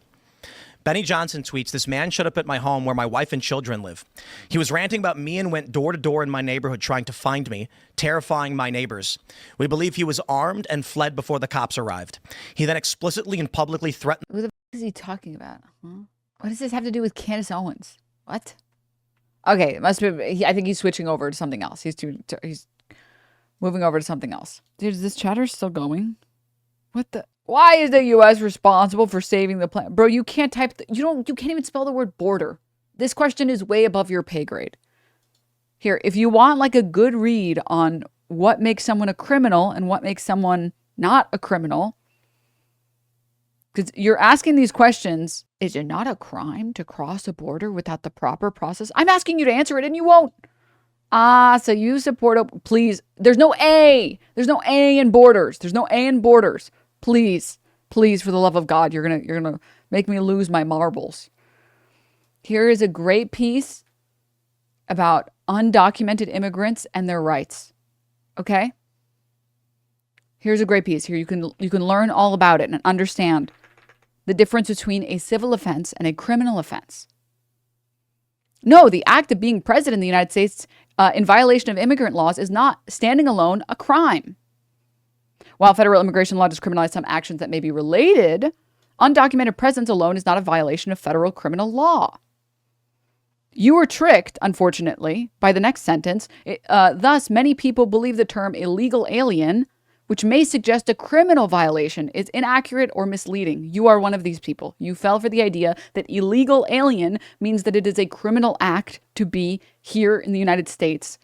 Benny Johnson tweets, this man showed up at my home where my wife and children live. He was ranting about me and went door to door in my neighborhood trying to find me, terrifying my neighbors. We believe he was armed and fled before the cops arrived. He then explicitly and publicly threatened... Who the f is he talking about? Huh? What does this have to do with Candace Owens? What? Okay, it must be... I think he's switching over to something else. He's moving over to something else. Dude, is this chatter still going? What the... Why is the U.S. responsible for saving the planet? Bro, you can't type... you can't even spell the word border. This question is way above your pay grade. Here, if you want like a good read on what makes someone a criminal and what makes someone not a criminal, because you're asking these questions, is it not a crime to cross a border without the proper process? I'm asking you to answer it and you won't. So you support... Please, there's no A. There's no A in borders. There's no A in borders. Please, please, for the love of God, you're gonna make me lose my marbles. Here is a great piece about undocumented immigrants and their rights. Okay? Here's a great piece. Here you can learn all about it and understand the difference between a civil offense and a criminal offense. No, the act of being present in the United States in violation of immigrant laws is not standing alone a crime. While federal immigration law does criminalize some actions that may be related, undocumented presence alone is not a violation of federal criminal law. You were tricked, unfortunately, by the next sentence. Thus, many people believe the term illegal alien, which may suggest a criminal violation, is inaccurate or misleading. You are one of these people. You fell for the idea that illegal alien means that it is a criminal act to be here in the United States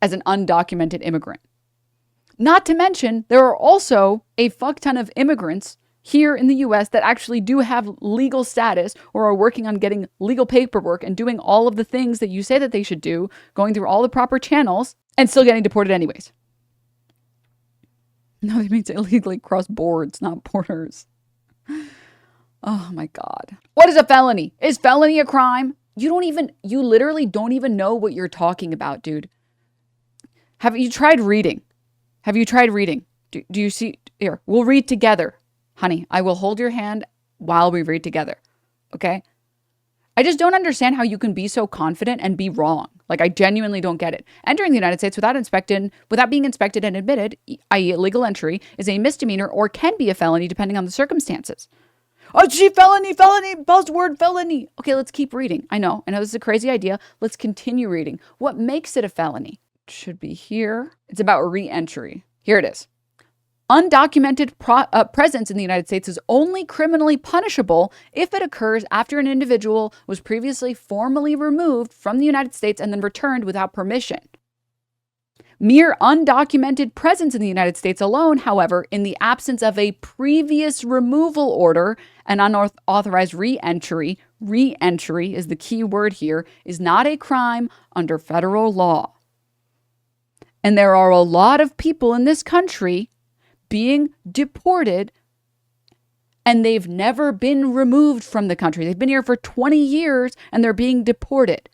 as an undocumented immigrant. Not to mention, there are also a fuck ton of immigrants here in the U.S. that actually do have legal status or are working on getting legal paperwork and doing all of the things that you say that they should do, going through all the proper channels and still getting deported anyways. No, they mean to illegally cross boards, not borders. Oh my God. What is a felony? Is felony a crime? You literally don't even know what you're talking about, dude. Have you tried reading? Have you tried reading? Do you see? Here, we'll read together. Honey, I will hold your hand while we read together. Okay? I just don't understand how you can be so confident and be wrong. Like, I genuinely don't get it. Entering the United States without being inspected and admitted, i.e. illegal entry, is a misdemeanor or can be a felony depending on the circumstances. Oh, gee, felony, buzzword, felony. Okay, let's keep reading. I know this is a crazy idea. Let's continue reading. What makes it a felony? It should be here. It's about re-entry. Here it is. Undocumented presence in the United States is only criminally punishable if it occurs after an individual was previously formally removed from the United States and then returned without permission. Mere undocumented presence in the United States alone, however, in the absence of a previous removal order and unauthorized re-entry is the key word here, is not a crime under federal law. And there are a lot of people in this country being deported and they've never been removed from the country. They've been here for 20 years and they're being deported.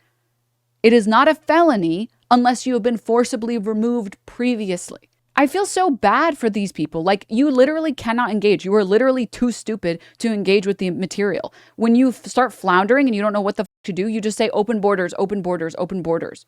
It is not a felony unless you have been forcibly removed previously. I feel so bad for these people. Like, you literally cannot engage. You are literally too stupid to engage with the material. When you start floundering and you don't know what the to do, you just say open borders, open borders, open borders.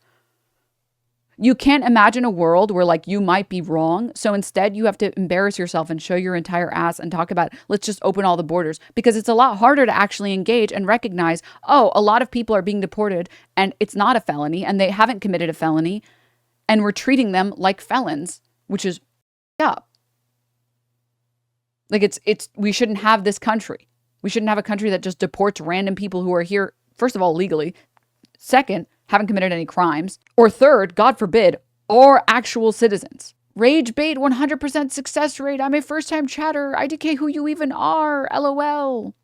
You can't imagine a world where, like, you might be wrong. So instead you have to embarrass yourself and show your entire ass and talk about, let's just open all the borders, because it's a lot harder to actually engage and recognize, oh, a lot of people are being deported and it's not a felony and they haven't committed a felony and we're treating them like felons, which is up. Like, we shouldn't have this country. We shouldn't have a country that just deports random people who are here, first of all, legally. Second, haven't committed any crimes. Or third, God forbid, are actual citizens. Rage bait, 100% success rate. I'm a first-time chatter. IDK who you even are. LOL.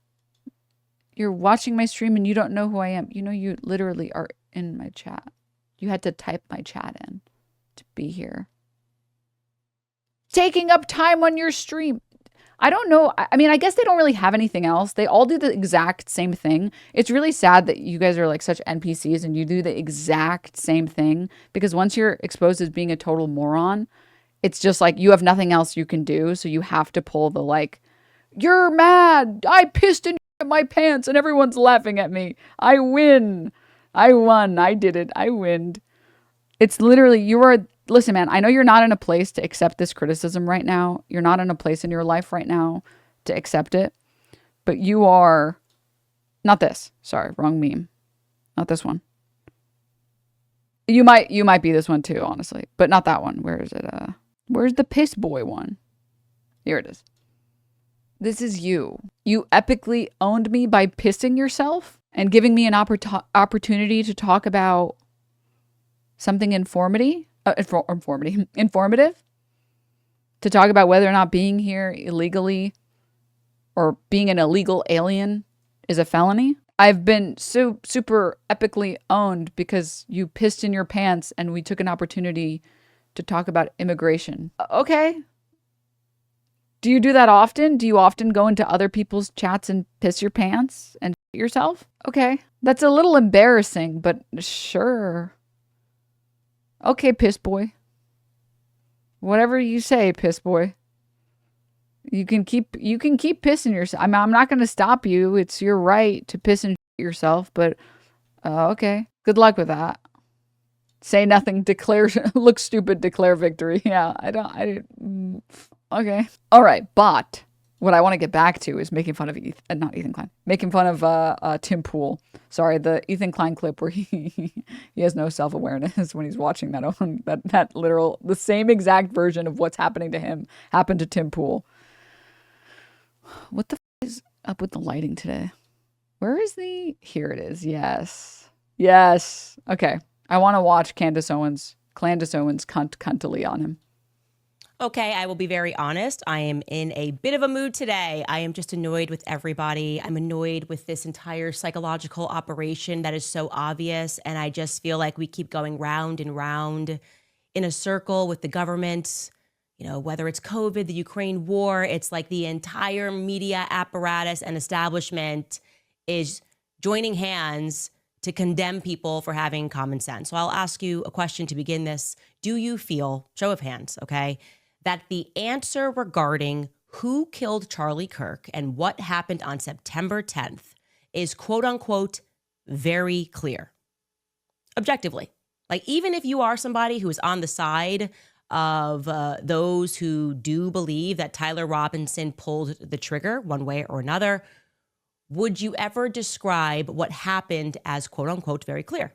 You're watching my stream and you don't know who I am. You know, you literally are in my chat. You had to type my chat in to be here. Taking up time on your stream. I don't know. I mean, I guess they don't really have anything else. They all do the exact same thing. It's really sad that you guys are like such NPCs and you do the exact same thing, because once you're exposed as being a total moron, it's just like you have nothing else you can do. So you have to pull the like, you're mad. I pissed in my pants and everyone's laughing at me. I win. I won. I did it. I win. It's literally, listen, man, I know you're not in a place to accept this criticism right now. You're not in a place in your life right now to accept it. But you are, not this. Sorry, wrong meme. Not this one. You might be this one too, honestly. But not that one. Where is it? Where's the piss boy one? Here it is. This is you. You epically owned me by pissing yourself and giving me an opportunity to talk about something informative, to talk about whether or not being here illegally or being an illegal alien is a felony. I've been so super epically owned because you pissed in your pants and we took an opportunity to talk about immigration. Okay. Do you do that often? Do you often go into other people's chats and piss your pants and shit yourself? Okay. That's a little embarrassing, but sure. Okay, piss boy. Whatever you say, piss boy. You can keep pissing yourself. I'm not going to stop you. It's your right to piss and shit yourself, but okay. Good luck with that. Say nothing, declare, look stupid, declare victory. Yeah, okay. All right, but what I want to get back to is making fun of not Ethan Klein, making fun of Tim Pool. Sorry, the Ethan Klein clip where he has no self-awareness when he's watching that literal, the same exact version of what's happening to him happened to Tim Pool. What the is up with the lighting today? Where is here it is. Yes. Okay. I want to watch Candace Owens cuntily on him. Okay, I will be very honest. I am in a bit of a mood today. I am just annoyed with everybody. I'm annoyed with this entire psychological operation that is so obvious. And I just feel like we keep going round and round in a circle with the government, You know, whether it's COVID, the Ukraine war, it's like the entire media apparatus and establishment is joining hands to condemn people for having common sense. So I'll ask you a question to begin this. Do you feel, show of hands, okay, that the answer regarding who killed Charlie Kirk and what happened on September 10th is quote unquote very clear? Objectively. Like, even if you are somebody who is on the side of those who do believe that Tyler Robinson pulled the trigger one way or another, would you ever describe what happened as quote unquote very clear?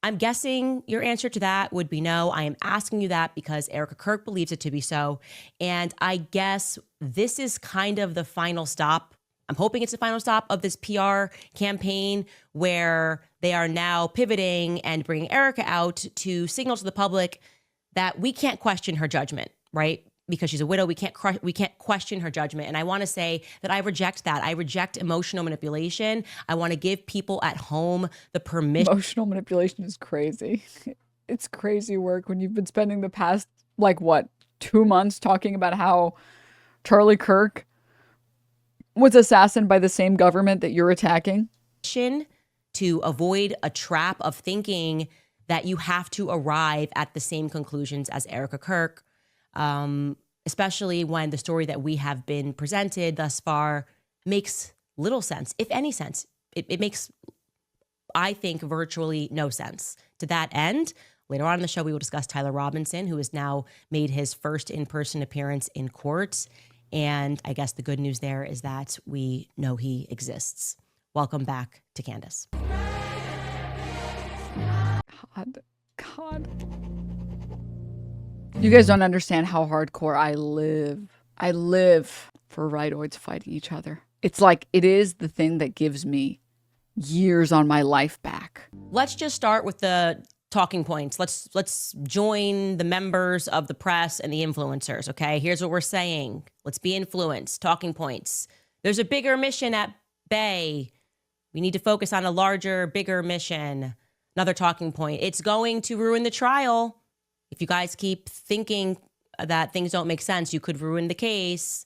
I'm guessing your answer to that would be no. I am asking you that because Erica Kirk believes it to be so. And I guess this is kind of the final stop. I'm hoping it's the final stop of this PR campaign where they are now pivoting and bringing Erica out to signal to the public that we can't question her judgment, right? Because she's a widow, we can't question her judgment. And I want to say that I reject that. I reject emotional manipulation. I want to give people at home the permission. Emotional manipulation is crazy. It's crazy work when you've been spending the past, like, what, 2 months talking about how Charlie Kirk was assassinated by the same government that you're attacking. To avoid a trap of thinking that you have to arrive at the same conclusions as Erica Kirk. Especially when the story that we have been presented thus far makes little sense, if any sense. It makes, I think, virtually no sense. To that end, later on in the show, we will discuss Tyler Robinson, who has now made his first in-person appearance in court. And I guess the good news there is that we know he exists. Welcome back to Candace. God. You guys don't understand how hardcore I live. I live for rightoids fighting each other. It's like it is the thing that gives me years on my life back. Let's just start with the talking points. Let's join the members of the press and the influencers, okay? Here's what we're saying. Let's be influenced. Talking points. There's a bigger mission at bay. We need to focus on a larger, bigger mission. Another talking point. It's going to ruin the trial. If you guys keep thinking that things don't make sense, you could ruin the case.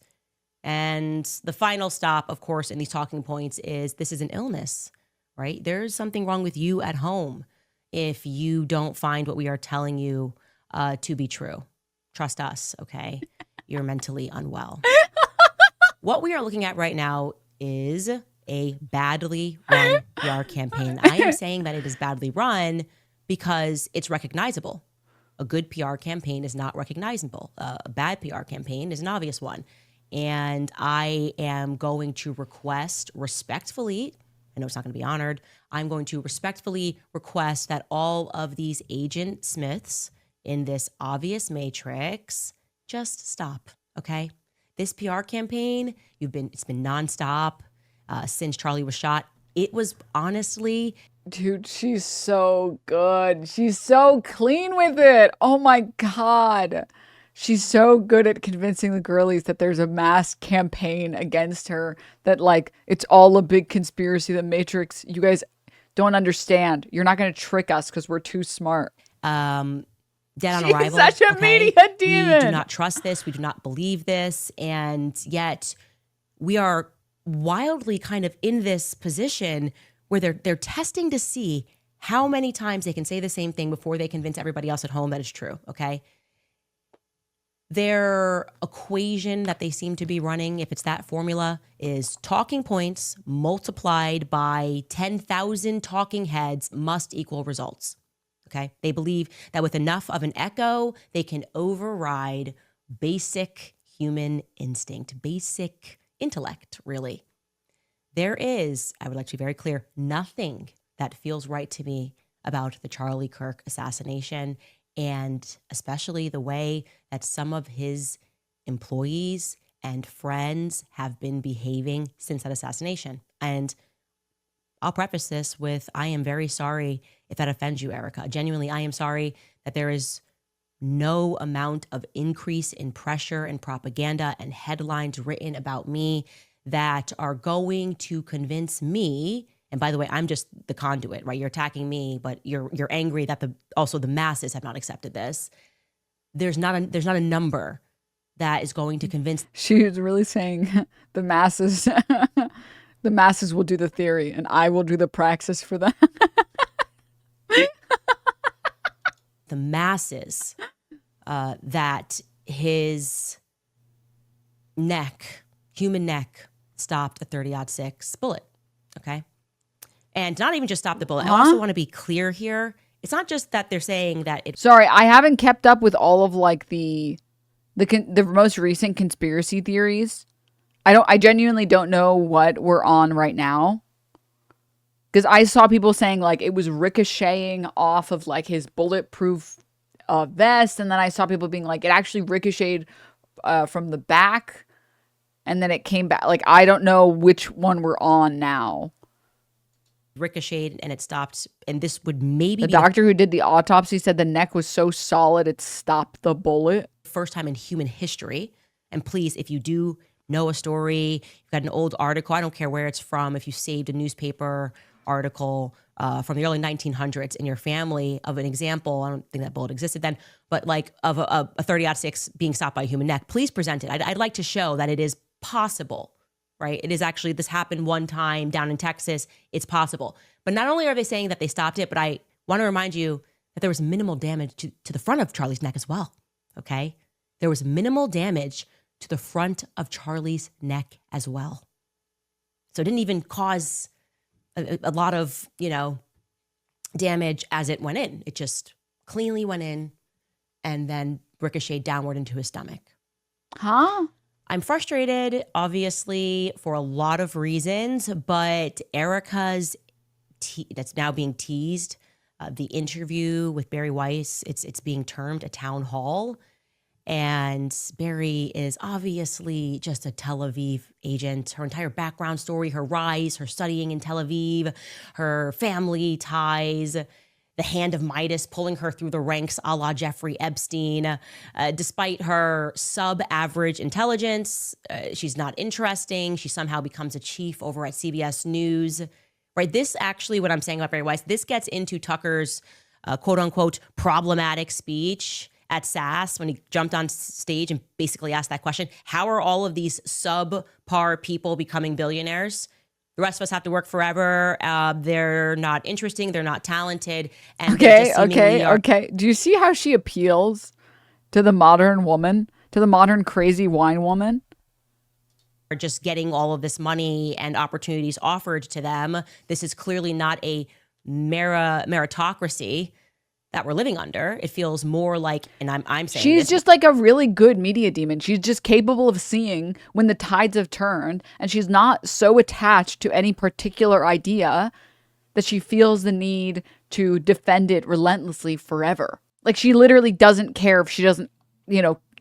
And the final stop, of course, in these talking points is this is an illness, right? There's something wrong with you at home if you don't find what we are telling you to be true. Trust us, okay? You're mentally unwell. What we are looking at right now is a badly run PR campaign. I am saying that it is badly run because it's recognizable. A good PR campaign is not recognizable. A bad PR campaign is an obvious one. And I am going to request respectfully, I know it's not going to be honored, I'm going to respectfully request that all of these Agent Smiths in this obvious matrix just stop, okay? This PR campaign, it's been nonstop since Charlie was shot. It was honestly... Dude, she's so good. She's so clean with it. Oh my God. She's so good at convincing the girlies that there's a mass campaign against her, that like it's all a big conspiracy. The Matrix, you guys don't understand. You're not going to trick us because we're too smart. Dead on She's arrival. Such a media demon. We do not trust this. We do not believe this. And yet we are wildly kind of in this position where they're testing to see how many times they can say the same thing before they convince everybody else at home that it's true, okay? Their equation that they seem to be running, if it's that formula, is talking points multiplied by 10,000 talking heads must equal results, okay? They believe that with enough of an echo, they can override basic human instinct, basic intellect, really. There is, I would like to be very clear, nothing that feels right to me about the Charlie Kirk assassination, and especially the way that some of his employees and friends have been behaving since that assassination. And I'll preface this with, I am very sorry if that offends you, Erica. Genuinely, I am sorry that there is no amount of increase in pressure and propaganda and headlines written about me that are going to convince me. And by the way, I'm just the conduit, right? You're attacking me, but you're angry that also the masses have not accepted this. there's not a number that is going to convince. She was really saying the masses, the masses will do the theory and I will do the praxis for them. The masses that his human neck, stopped a 30-06 bullet. Okay. And not even just stop the bullet. I also want to be clear here. It's not just that they're saying that it. Sorry, I haven't kept up with all of like the most recent conspiracy theories. I genuinely don't know what we're on right now. Because I saw people saying like it was ricocheting off of like his bulletproof vest. And then I saw people being like it actually ricocheted from the back. And then it came back. Like, I don't know which one we're on now. Ricocheted and it stopped. And this would maybe the be doctor who did the autopsy said the neck was so solid it stopped the bullet. First time in human history. And please, if you do know a story, you've got an old article, I don't care where it's from, if you saved a newspaper article from the early 1900s in your family of an example, I don't think that bullet existed then, but like of a 30-06 being stopped by a human neck, please present it. I'd like to show that it is possible, right? It is actually, this happened one time down in Texas. It's possible. But not only are they saying that they stopped it, but I want to remind you that there was minimal damage to the front of Charlie's neck as well, okay? There was minimal damage to the front of Charlie's neck as well. So it didn't even cause a lot of, damage as it went in. It just cleanly went in and then ricocheted downward into his stomach. Huh? I'm frustrated, obviously, for a lot of reasons, but Erica's, that's now being teased, the interview with Barry Weiss, it's being termed a town hall. And Barry is obviously just a Tel Aviv agent. Her entire background story, her rise, her studying in Tel Aviv, her family ties, the hand of Midas pulling her through the ranks a la Jeffrey Epstein. Despite her sub-average intelligence, she's not interesting. She somehow becomes a chief over at CBS News. Right? This actually, what I'm saying about Barry Weiss, this gets into Tucker's quote-unquote problematic speech at SAS when he jumped on stage and basically asked that question. How are all of these subpar people becoming billionaires? The rest of us have to work forever. They're not interesting. They're not talented. And okay. Do you see how she appeals to the modern woman, to the modern crazy wine woman? Are just getting all of this money and opportunities offered to them. This is clearly not a meritocracy that we're living under. It feels more like, and I'm saying she's just like a really good media demon. She's just capable of seeing when the tides have turned, and she's not so attached to any particular idea that she feels the need to defend it relentlessly forever. Like she literally doesn't care if she doesn't,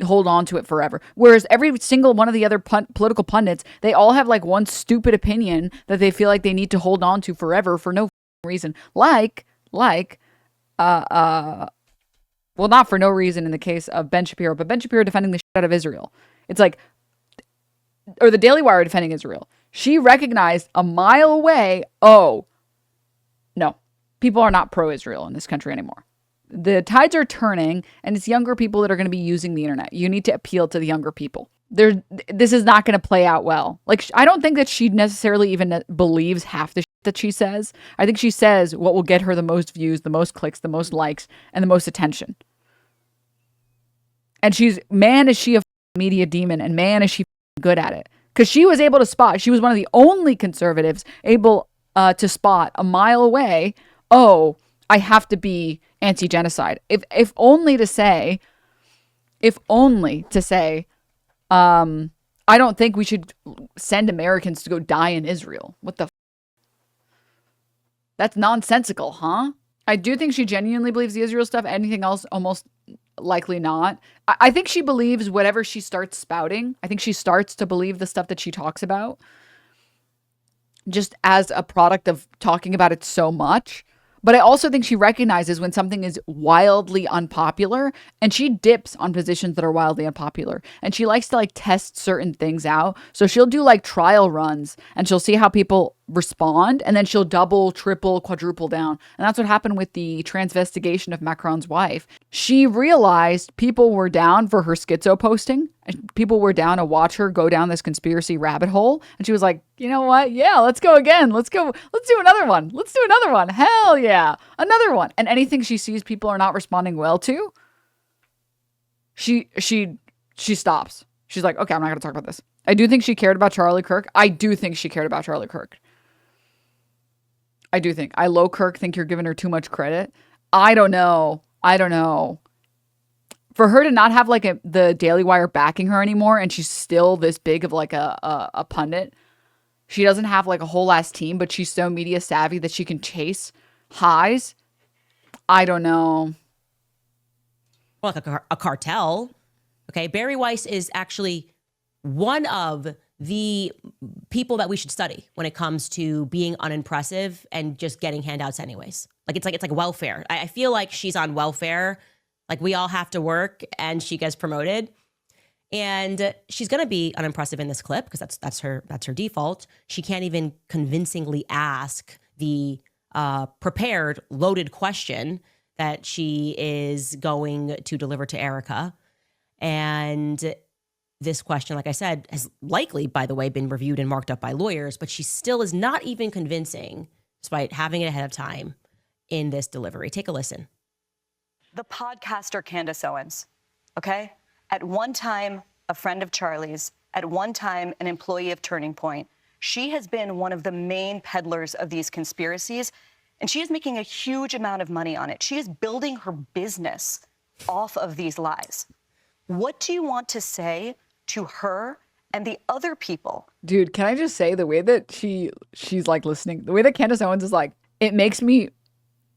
hold on to it forever. Whereas every single one of the other political pundits, they all have like one stupid opinion that they feel like they need to hold on to forever for no reason. Well, not for no reason in the case of Ben Shapiro, but Ben Shapiro defending the shit out of Israel. It's like, or the Daily Wire defending Israel. She recognized a mile away, oh, no, people are not pro-Israel in this country anymore. The tides are turning, and it's younger people that are going to be using the internet. You need to appeal to the younger people. This is not going to play out well. Like, I don't think that she necessarily even believes half the shit that she says. I think she says what will get her the most views, the most clicks, the most likes, and the most attention. And man, is she a media demon, and man, is she good at it. Because she was able to spot, she was one of the only conservatives able to spot a mile away, oh, I have to be anti-genocide. If only to say, I don't think we should send Americans to go die in Israel. What the That's nonsensical, huh? I do think she genuinely believes the Israel stuff. Anything else, almost likely not. I think she believes whatever she starts spouting. I think she starts to believe the stuff that she talks about just as a product of talking about it so much. But I also think she recognizes when something is wildly unpopular, and she dips on positions that are wildly unpopular. And she likes to like test certain things out. So she'll do like trial runs and she'll see how people respond, and then she'll double, triple, quadruple down. And that's what happened with the transvestigation of Macron's wife. She realized people were down for her schizo posting. People were down to watch her go down this conspiracy rabbit hole. And she was like, you know what? Yeah, let's go again. Let's do another one. Let's do another one. Hell yeah. Another one. And anything she sees people are not responding well to, she stops. She's like, okay, I'm not going to talk about this. I do think she cared about Charlie Kirk. I do think she cared about Charlie Kirk. I do think. I low Kirk think you're giving her too much credit. I don't know. For her to not have like the Daily Wire backing her anymore, and she's still this big of like a pundit. She doesn't have like a whole ass team, but she's so media savvy that she can chase highs. I don't know. Well, like a cartel. Okay, Barry Weiss is actually one of the people that we should study when it comes to being unimpressive and just getting handouts anyways. It's like welfare. I feel like she's on welfare. Like we all have to work and she gets promoted. And she's going to be unimpressive in this clip because that's her default. She can't even convincingly ask the prepared loaded question that she is going to deliver to Erica. And this question, like I said, has likely, by the way, been reviewed and marked up by lawyers, but she still is not even convincing, despite having it ahead of time in this delivery. Take a listen. The podcaster Candace Owens, okay? At one time, a friend of Charlie's, at one time, an employee of Turning Point. She has been one of the main peddlers of these conspiracies, and she is making a huge amount of money on it. She is building her business off of these lies. What do you want to say to her and the other people? Dude, can I just say the way that she's like listening, the way that Candace Owens is like, it makes me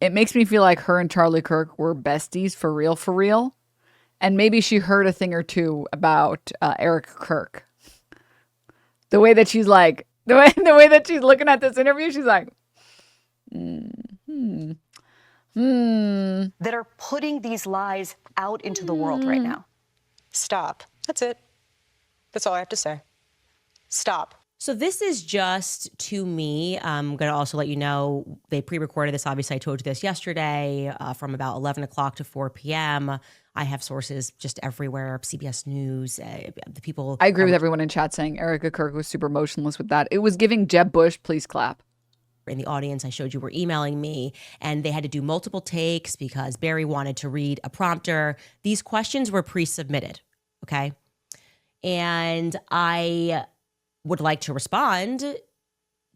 feel like her and Charlie Kirk were besties for real. And maybe she heard a thing or two about Eric Kirk. The way that she's like, the way that she's looking at this interview, she's like, that are putting these lies out into the world right now. Stop. That's it. That's all I have to say. Stop. So this is just, to me, I'm going to also let you know, they pre-recorded this. Obviously, I told you this yesterday from about 11 o'clock to 4 p.m. I have sources just everywhere, CBS News, the people. I agree with everyone in chat saying Erica Kirk was super motionless with that. It was giving Jeb Bush, please clap. In the audience I showed you were emailing me, and they had to do multiple takes because Barry wanted to read a prompter. These questions were pre-submitted, okay? And I would like to respond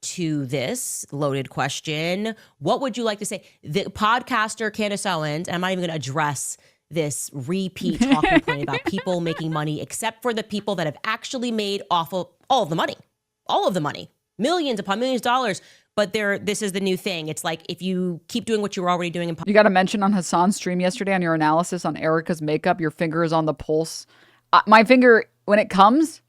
to this loaded question. What would you like to say? The podcaster Candace Owens, and I'm not even going to address this repeat talking point about people making money, except for the people that have actually made off of all of the money, millions upon millions of dollars. But this is the new thing. It's like if you keep doing what you were already doing. You got to mention on Hassan's stream yesterday on your analysis on Erica's makeup, your finger is on the pulse. My finger, when it comes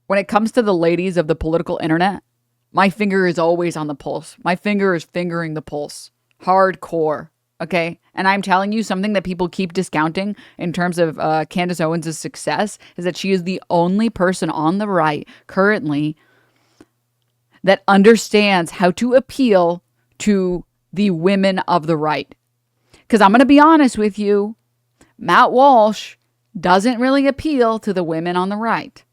to the ladies of the political internet, my finger is always on the pulse. My finger is fingering the pulse. Hardcore. Okay? And I'm telling you, something that people keep discounting in terms of Candace Owens' success is that she is the only person on the right currently that understands how to appeal to the women of the right. Because I'm going to be honest with you, Matt Walsh doesn't really appeal to the women on the right.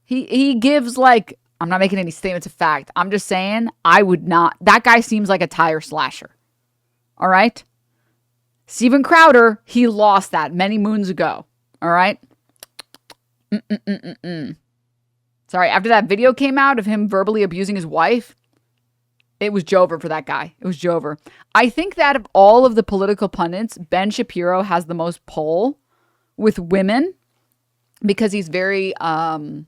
He gives like, I'm not making any statements of fact. I'm just saying that guy seems like a tire slasher. All right? Steven Crowder, he lost that many moons ago. All right? Sorry, after that video came out of him verbally abusing his wife, it was Jover for that guy. It was Jover. I think that of all of the political pundits, Ben Shapiro has the most pull with women because he's very, because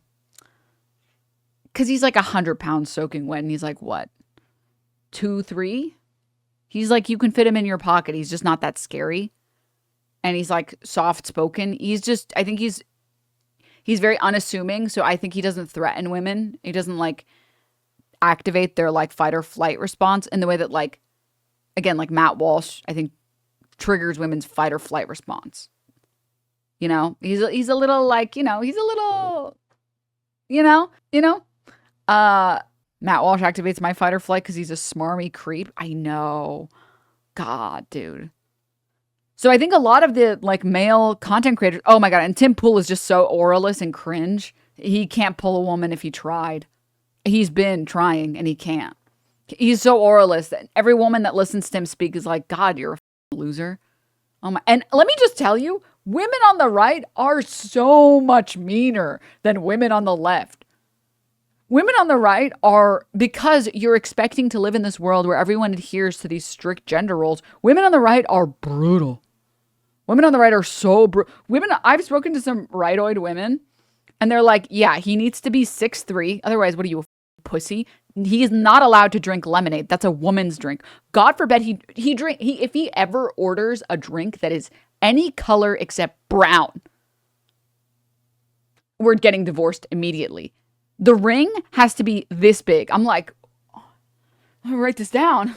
he's like 100 pounds soaking wet and he's like, what, 2, 3? He's like, you can fit him in your pocket. He's just not that scary. And he's like soft spoken. I think he's very unassuming. So I think he doesn't threaten women. He doesn't like activate their like fight or flight response in the way that like, again, like Matt Walsh, I think triggers women's fight or flight response. You know, he's a little like, he's a little, Matt Walsh activates my fight or flight because he's a smarmy creep. I know. God, dude. So I think a lot of the like male content creators, oh my God, and Tim Pool is just so oralist and cringe. He can't pull a woman if he tried. He's been trying and he can't. He's so oralist that every woman that listens to him speak is like, God, you're a loser. Oh my, and let me just tell you, women on the right are so much meaner than women on the left. Women on the right are, because you're expecting to live in this world where everyone adheres to these strict gender roles, women on the right are brutal. Women on the right are so brutal. I've spoken to some rightoid women, and they're like, yeah, he needs to be 6'3". Otherwise, what are you, a pussy? He is not allowed to drink lemonade. That's a woman's drink. God forbid if he ever orders a drink that is any color except brown, we're getting divorced immediately. The ring has to be this big. I'm like, I'll write this down.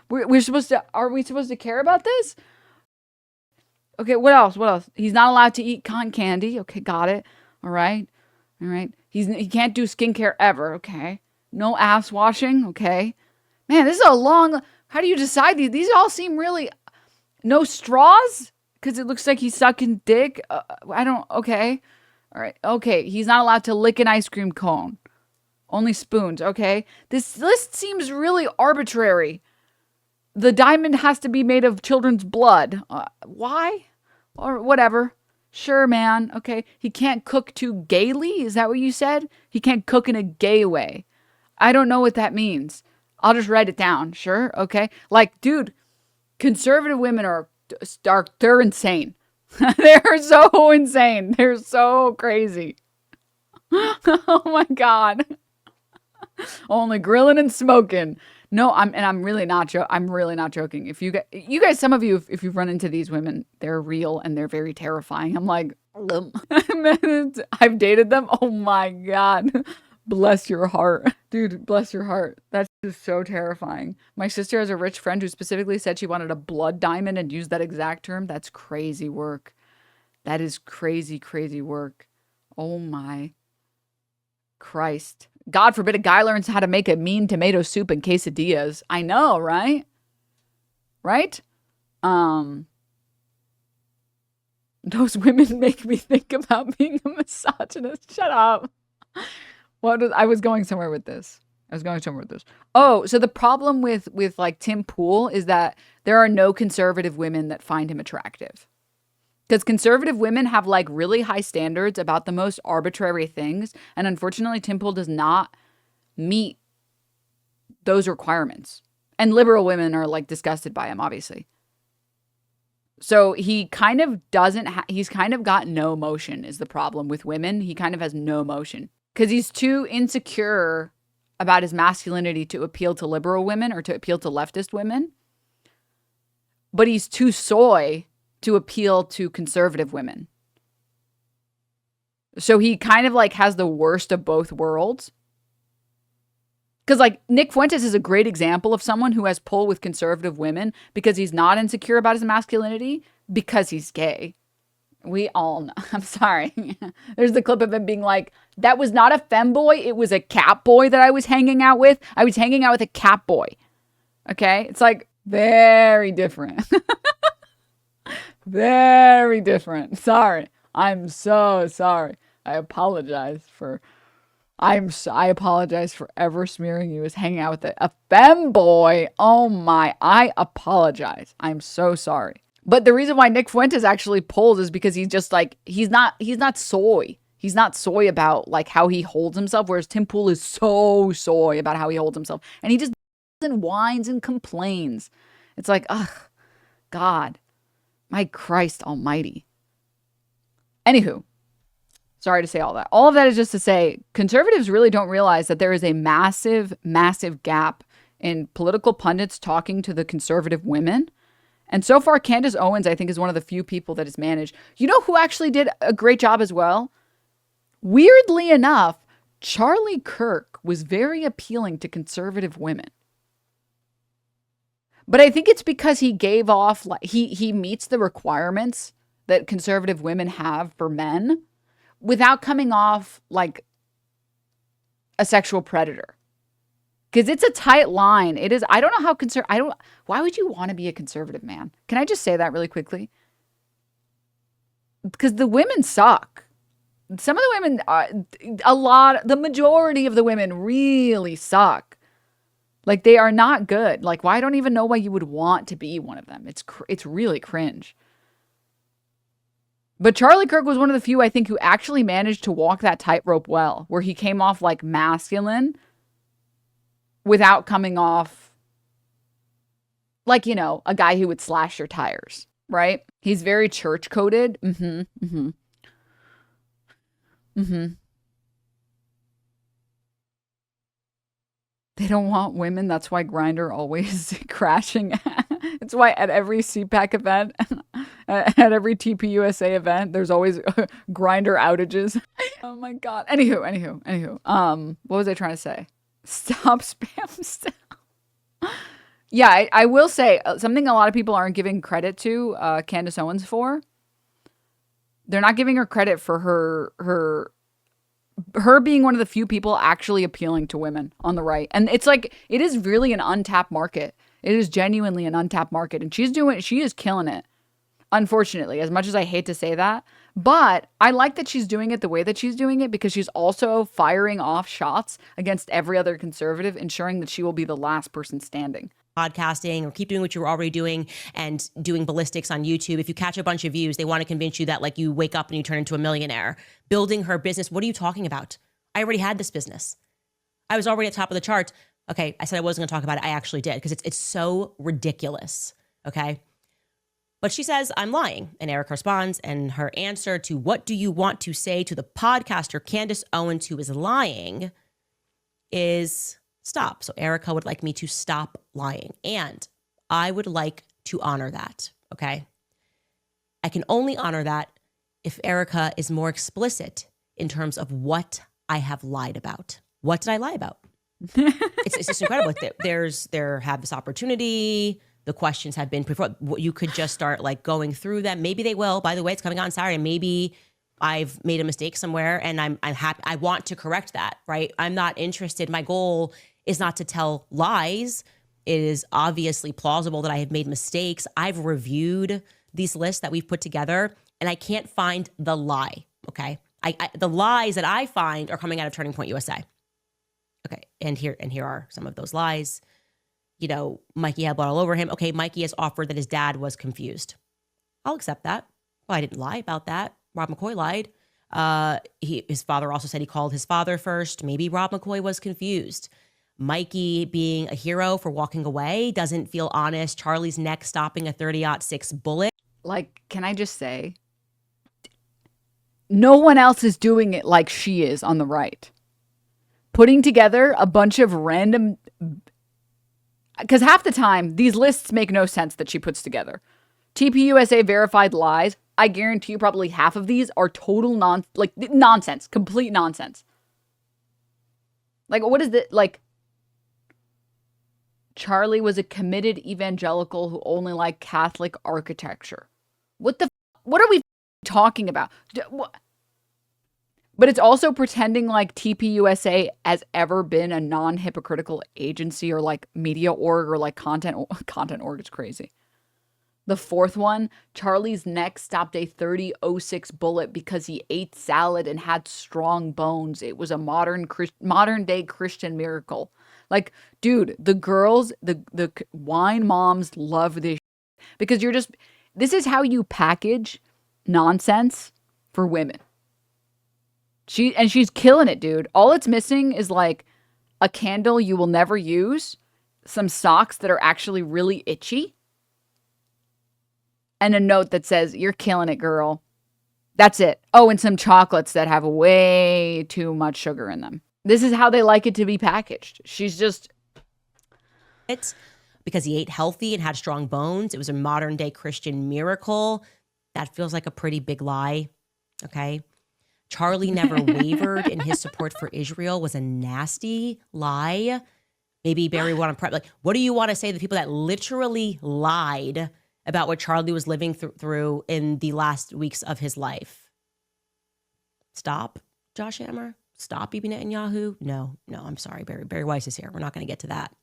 We're supposed to, are we supposed to care about this? Okay, what else? What else? He's not allowed to eat cotton candy. Okay, got it. All right. All right. He can't do skincare ever. Okay. No ass washing. Okay. Man, this is a long, how do you decide these? These all seem really, no straws? Because it looks like he's sucking dick. Okay. All right. Okay. He's not allowed to lick an ice cream cone. Only spoons. Okay. This list seems really arbitrary. The diamond has to be made of children's blood. Why? Or whatever. Sure, man. Okay. He can't cook too gaily. Is that what you said? He can't cook in a gay way. I don't know what that means. I'll just write it down. Sure. Okay. Like, dude, conservative women they're insane. They're so insane. They're so crazy. Oh my God. Only grilling and smoking. No, I'm really not joking. If you guys, some of you, if you've run into these women, they're real and they're very terrifying. I'm like, I've dated them. Oh my God. Bless your heart. Dude, bless your heart. That's just so terrifying. My sister has a rich friend who specifically said she wanted a blood diamond and used that exact term. That's crazy work. That is crazy, crazy work. Oh my Christ. God forbid a guy learns how to make a mean tomato soup and quesadillas. I know, right? Right? Those women make me think about being a misogynist. Shut up. I was going somewhere with this. Oh, so the problem with like Tim Pool is that there are no conservative women that find him attractive. Because conservative women have like really high standards about the most arbitrary things. And unfortunately, Tim Pool does not meet those requirements. And liberal women are like disgusted by him, obviously. So he kind of he's kind of got no motion is the problem with women. He kind of has no motion. Because he's too insecure about his masculinity to appeal to liberal women or to appeal to leftist women. But he's too soy to appeal to conservative women. So he kind of like has the worst of both worlds. Because like Nick Fuentes is a great example of someone who has pull with conservative women because he's not insecure about his masculinity because he's gay. We all know. I'm sorry. There's the clip of him being like, that was not a femboy. It was a cat boy that I was hanging out with. I was hanging out with a cat boy. Okay. It's like very different. Very different. Sorry. I'm so sorry. I apologize for ever smearing you as hanging out with a femboy. Oh my, I apologize. I'm so sorry. But the reason why Nick Fuentes actually pulls is because he's just like, he's not soy. He's not soy about like how he holds himself, whereas Tim Pool is so soy about how he holds himself. And he just whines and complains. It's like, ugh, God, my Christ almighty. Anywho, sorry to say all that. All of that is just to say conservatives really don't realize that there is a massive, massive gap in political pundits talking to the conservative women. And so far, Candace Owens, I think, is one of the few people that has managed. You know who actually did a great job as well? Weirdly enough, Charlie Kirk was very appealing to conservative women. But I think it's because he gave off, like, he meets the requirements that conservative women have for men without coming off like a sexual predator. Because it's a tight line. It is. I don't know how why would you want to be a conservative man? Can I just say that really quickly? Because the women suck. Some of the women, the majority of the women really suck. Like, they are not good. Like, I don't even know why you would want to be one of them. It's really cringe. But Charlie Kirk was one of the few, I think, who actually managed to walk that tightrope well, where he came off like masculine without coming off like, you know, a guy who would slash your tires, right? He's very church coded. They don't want women. That's why Grindr always crashing. It's why at every CPAC event, at every TPUSA event, there's always Grindr outages. Oh my God. Anywho. What was I trying to say? Stop spam. Yeah, I will say something a lot of people aren't giving credit to Candace Owens for. They're not giving her credit for her being one of the few people actually appealing to women on the right. And it's like, it is really an untapped market. It is genuinely an untapped market. And she is killing it. Unfortunately, as much as I hate to say that. But I like that she's doing it the way that she's doing it, because she's also firing off shots against every other conservative, ensuring that she will be the last person standing. Podcasting, or keep doing what you're already doing and doing ballistics on YouTube. If you catch a bunch of views, they want to convince you that like you wake up and you turn into a millionaire. Building her business. What are you talking about? I already had this business. I was already at the top of the charts. Okay, I said I wasn't going to talk about it. I actually did, because it's so ridiculous. Okay. But she says, I'm lying. And Eric responds, and her answer to what do you want to say to the podcaster Candace Owens, who is lying, is stop. So Erica would like me to stop lying. And I would like to honor that. Okay. I can only honor that if Erica is more explicit in terms of what I have lied about. What did I lie about? It's just incredible. There have this opportunity. The questions have been before. You could just start like going through them. Maybe they will. By the way, it's coming out on Saturday. Maybe I've made a mistake somewhere and I'm happy. I want to correct that, right? I'm not interested. My goal is not to tell lies. It is obviously plausible that I have made mistakes. I've reviewed these lists that we've put together and I can't find the lie, okay? The lies that I find are coming out of Turning Point USA. Okay, and here are some of those lies. You know, Mikey had blood all over him. Okay, Mikey has offered that his dad was confused. I'll accept that. Well, I didn't lie about that. Rob McCoy lied. His father also said he called his father first. Maybe Rob McCoy was confused. Mikey being a hero for walking away doesn't feel honest. Charlie's neck stopping a 30-06 bullet. Like, can I just say, no one else is doing it like she is on the right. Putting together a bunch of random, because half the time these lists make no sense that she puts together. TPUSA verified lies. I guarantee you probably half of these are total nonsense, complete nonsense. Like, what is it? Like, Charlie was a committed evangelical who only liked Catholic architecture. What are we talking about? But it's also pretending like TPUSA has ever been a non-hypocritical agency or like media org or like content org is crazy. The fourth one, Charlie's neck stopped a 30-06 bullet because he ate salad and had strong bones. It was a modern day Christian miracle. Like, dude, the girls, the wine moms love this because this is how you package nonsense for women. She's killing it, dude. All it's missing is like a candle you will never use, some socks that are actually really itchy, and a note that says, "You're killing it, girl." That's it. Oh, and some chocolates that have way too much sugar in them. This is how they like it to be packaged. She's just... It's because he ate healthy and had strong bones. It was a modern day Christian miracle. That feels like a pretty big lie. Okay. Charlie never wavered in his support for Israel was a nasty lie. Maybe Barry want to like, what do you want to say to the people that literally lied about what Charlie was living through in the last weeks of his life? Stop, Josh Hammer. stop Bibi Netanyahu? No, I'm sorry. Barry Weiss is here. We're not going to get to that.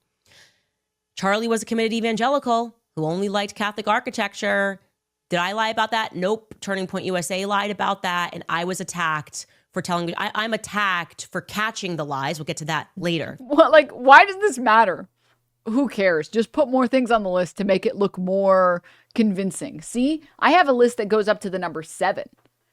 Charlie was a committed evangelical who only liked Catholic architecture. Did I lie about that? Nope. Turning Point USA lied about that. And I was attacked for telling, I'm attacked for catching the lies. We'll get to that later. What, like, why does this matter? Who cares? Just put more things on the list to make it look more convincing. See, I have a list that goes up to the number 7.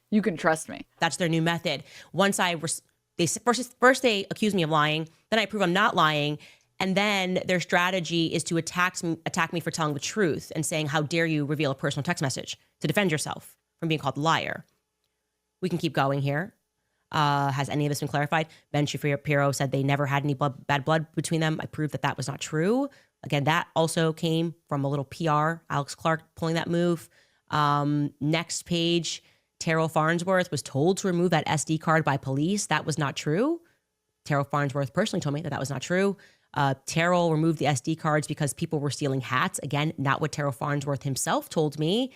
You can trust me. That's their new method. Once first they accuse me of lying, then I prove I'm not lying. And then their strategy is to attack me for telling the truth and saying, how dare you reveal a personal text message to defend yourself from being called a liar. We can keep going here. Has any of this been clarified? Ben Shapiro said they never had any bad blood between them. I proved that was not true. Again, that also came from a little PR. Alex Clark pulling that move. Next page, Terrell Farnsworth was told to remove that SD card by police. That was not true. Terrell Farnsworth personally told me that was not true. Terrell removed the SD cards because people were stealing hats. Again, not what Terrell Farnsworth himself told me.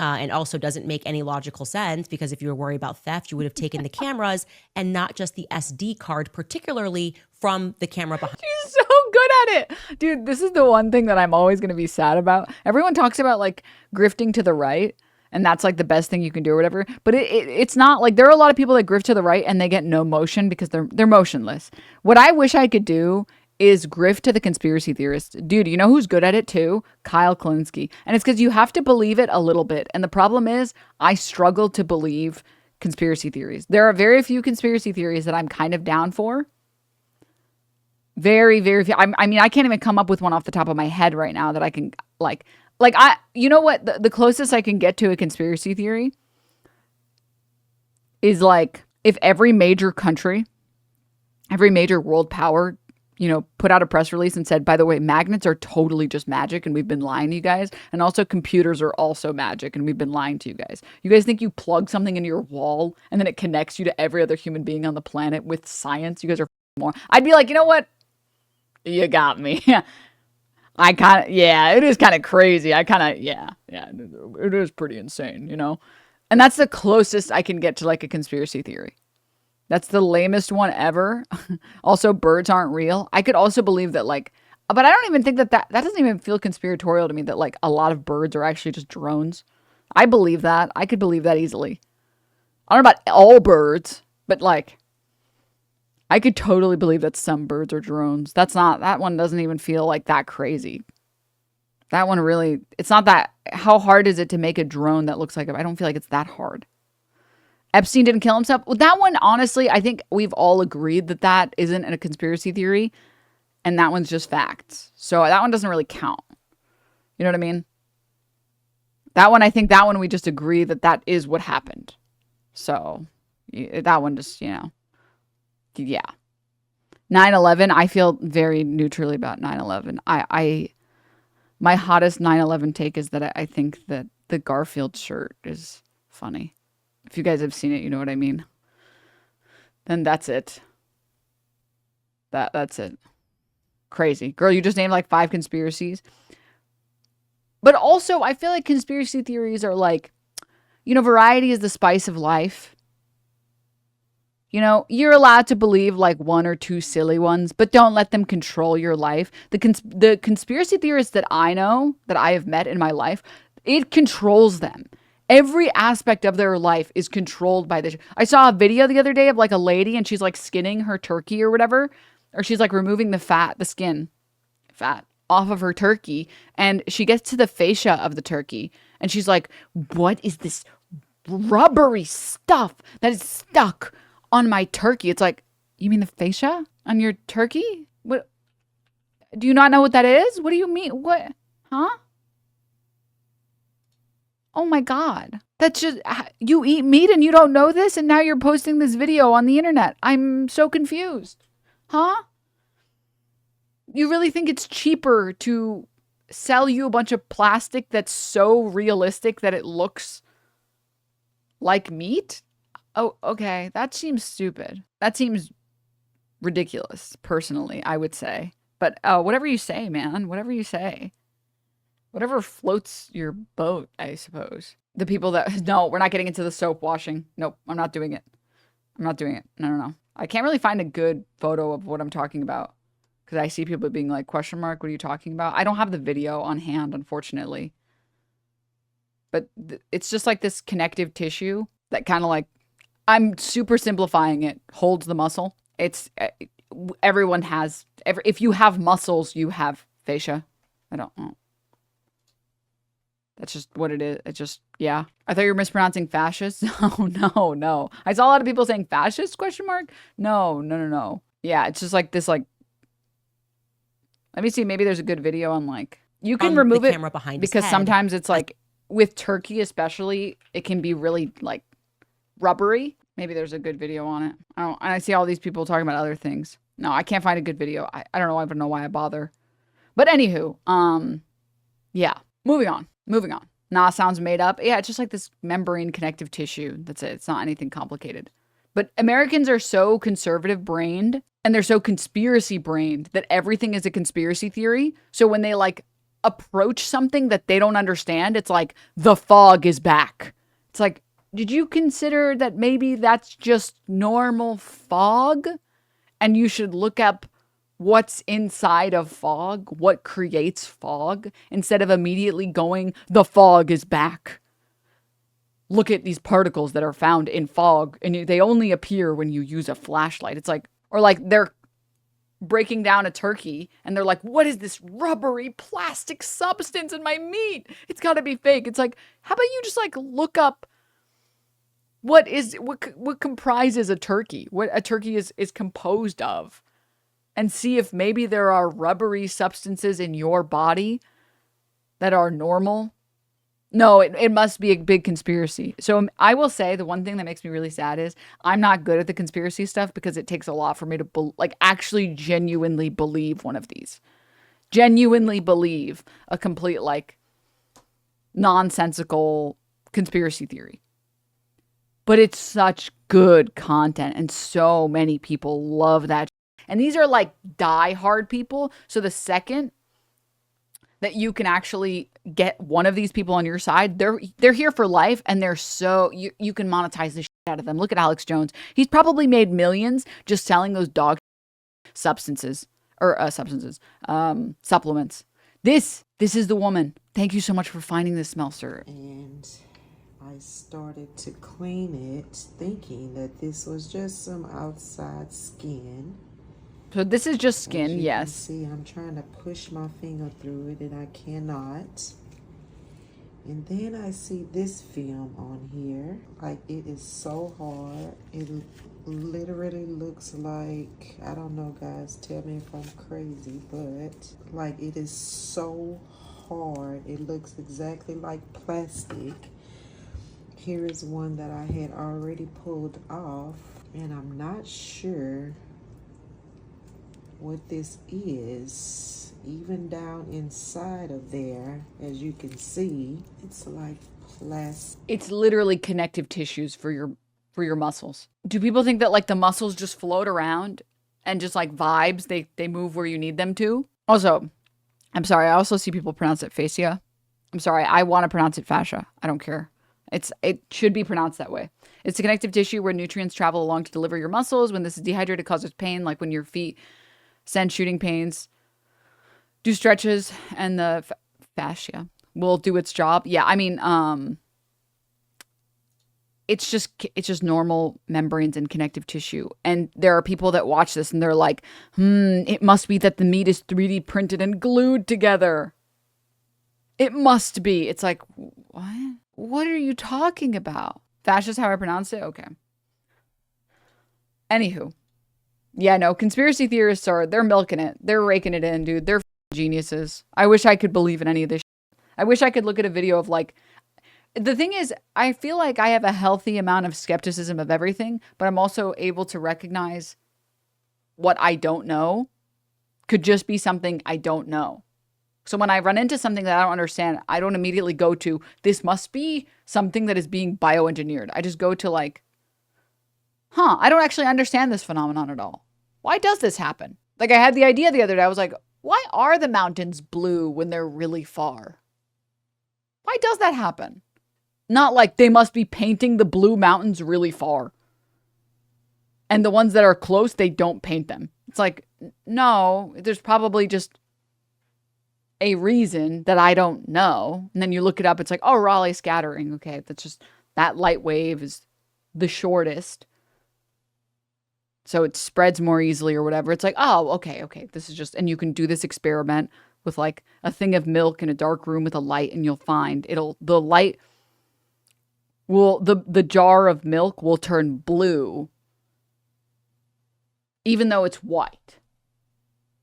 And also doesn't make any logical sense because if you were worried about theft, you would have taken the cameras and not just the SD card, particularly from the camera behind. She's so good at it. Dude, this is the one thing that I'm always going to be sad about. Everyone talks about like grifting to the right. And that's like the best thing you can do or whatever. But it's not like there are a lot of people that grift to the right and they get no motion because they're motionless. What I wish I could do is grift to the conspiracy theorists. Dude, you know who's good at it too? Kyle Klinsky. And it's because you have to believe it a little bit. And the problem is I struggle to believe conspiracy theories. There are very few conspiracy theories that I'm kind of down for. Very, very few. I mean, I can't even come up with one off the top of my head right now that I can you know what? The closest I can get to a conspiracy theory is like if every major country, every major world power, put out a press release and said, by the way, magnets are totally just magic and we've been lying to you guys. And also computers are also magic and we've been lying to you guys. You guys think you plug something into your wall and then it connects you to every other human being on the planet with science? You guys are more. I'd be like, you know what? You got me. It is kind of crazy. It is pretty insane, And that's the closest I can get to like a conspiracy theory. That's the lamest one ever. Also, birds aren't real. I could also believe that but I don't even think that doesn't even feel conspiratorial to me that like a lot of birds are actually just drones. I believe that. I could believe that easily. I don't know about all birds, but like I could totally believe that some birds are drones. That one doesn't even feel like that crazy. That one really, it's not that, how hard is it to make a drone that looks like I don't feel like it's that hard. Epstein didn't kill himself. Well, that one, honestly, I think we've all agreed that isn't a conspiracy theory. And that one's just facts. So that one doesn't really count. You know what I mean? I think that one we just agree that is what happened. So that one just, yeah. 9/11, I feel very neutrally about 9/11. My hottest 9/11 take is that I think that the Garfield shirt is funny. If you guys have seen it, you know what I mean. Then that's it. That's it. Crazy. Girl, you just named like 5 conspiracies. But also, I feel like conspiracy theories are like, variety is the spice of life. You're allowed to believe like 1 or 2 silly ones, but don't let them control your life. The conspiracy theorists that I know, that I have met in my life, it controls them. Every aspect of their life is controlled by this. I saw a video the other day of like a lady and she's like skinning her turkey or whatever, or she's like removing the skin fat off of her turkey. And she gets to the fascia of the turkey and she's like, what is this rubbery stuff that is stuck on my turkey? It's like, you mean the fascia on your turkey? What? Do you not know what that is? What do you mean? What? Huh? Oh my God. That's just, you eat meat and you don't know this and now you're posting this video on the internet. I'm so confused. Huh? You really think it's cheaper to sell you a bunch of plastic that's so realistic that it looks like meat? Oh, okay. That seems stupid. That seems ridiculous, personally, I would say. But whatever you say, man. Whatever you say. Whatever floats your boat, I suppose. The people that... No, we're not getting into the soap washing. Nope, I'm not doing it. I'm not doing it. No. I can't really find a good photo of what I'm talking about. Because I see people being like, question mark, what are you talking about? I don't have the video on hand, unfortunately. But it's just like this connective tissue that kind of like, I'm super simplifying it, holds the muscle. It's, everyone has, if you have muscles, you have fascia. I don't know. That's just what it is. It's just, yeah. I thought you were mispronouncing fascist. No. I saw a lot of people saying fascist, question mark. No. Yeah, it's just like this, like, let me see. Maybe there's a good video on like, you can remove it because sometimes it's like with turkey, especially, it can be really like rubbery. Maybe there's a good video on it. I see all these people talking about other things. No, I can't find a good video. I don't know. I don't know why I bother. But anywho, yeah, moving on. Nah, sounds made up. Yeah, it's just like this membrane connective tissue. That's it. It's not anything complicated. But Americans are so conservative brained and they're so conspiracy brained that everything is a conspiracy theory. So when they like approach something that they don't understand, it's like the fog is back. It's like, did you consider that maybe that's just normal fog? And you should look up what's inside of fog, what creates fog, instead of immediately going, the fog is back. Look at these particles that are found in fog, and they only appear when you use a flashlight. It's like, or like they're breaking down a turkey, and they're like, what is this rubbery plastic substance in my meat? It's got to be fake. It's like, how about you just like look up what comprises a turkey, what a turkey is composed of, and see if maybe there are rubbery substances in your body that are normal. No, it must be a big conspiracy. So I will say the one thing that makes me really sad is I'm not good at the conspiracy stuff because it takes a lot for me to actually genuinely believe one of these. Genuinely believe a complete like nonsensical conspiracy theory. But it's such good content and so many people love that. And these are like die-hard people. So the second that you can actually get one of these people on your side, they're here for life, and they're so you can monetize the shit out of them. Look at Alex Jones. He's probably made millions just selling those dog supplements. This is the woman. Thank you so much for finding this smell, sir. And I started to clean it thinking that this was just some outside skin. So this is just skin, As you yes. can see, I'm trying to push my finger through it and I cannot. And then I see this film on here. Like, it is so hard. It literally looks like, I don't know, guys, tell me if I'm crazy, but like, it is so hard. It looks exactly like plastic. Here is one that I had already pulled off, and I'm not sure what this is. Even down inside of there, as you can see, it's like plastic. It's literally connective tissues for your muscles. Do people think that like the muscles just float around and just like vibes, they move where you need them to? Also, I'm sorry, I also see people pronounce it fascia. I'm sorry, I want to pronounce it fascia. I don't care. It should be pronounced that way. It's a connective tissue where nutrients travel along to deliver your muscles. When this is dehydrated, it causes pain, like when your feet send shooting pains. Do stretches, and the fascia will do its job. Yeah, I mean, it's just normal membranes and connective tissue. And there are people that watch this and they're like, it must be that the meat is 3D printed and glued together. It must be. It's like, what? What are you talking about? Fascia is how I pronounce it? Okay. Anywho. Yeah, no, conspiracy theorists they're milking it. They're raking it in, dude. They're geniuses. I wish I could believe in any of this shit. I wish I could look at a video of like, the thing is, I feel like I have a healthy amount of skepticism of everything, but I'm also able to recognize what I don't know could just be something I don't know. So when I run into something that I don't understand, I don't immediately go to, this must be something that is being bioengineered. I just go to like, I don't actually understand this phenomenon at all. Why does this happen? Like, I had the idea the other day. I was like, why are the mountains blue when they're really far? Why does that happen? Not like they must be painting the blue mountains really far. And the ones that are close, they don't paint them. It's like, no, there's probably just a reason that I don't know. And then you look it up, it's like, oh, Raleigh scattering. Okay, that's just, that light wave is the shortest. So it spreads more easily or whatever. It's like, oh, okay. This is just, and you can do this experiment with like a thing of milk in a dark room with a light, and you'll find the light will, the jar of milk will turn blue even though it's white.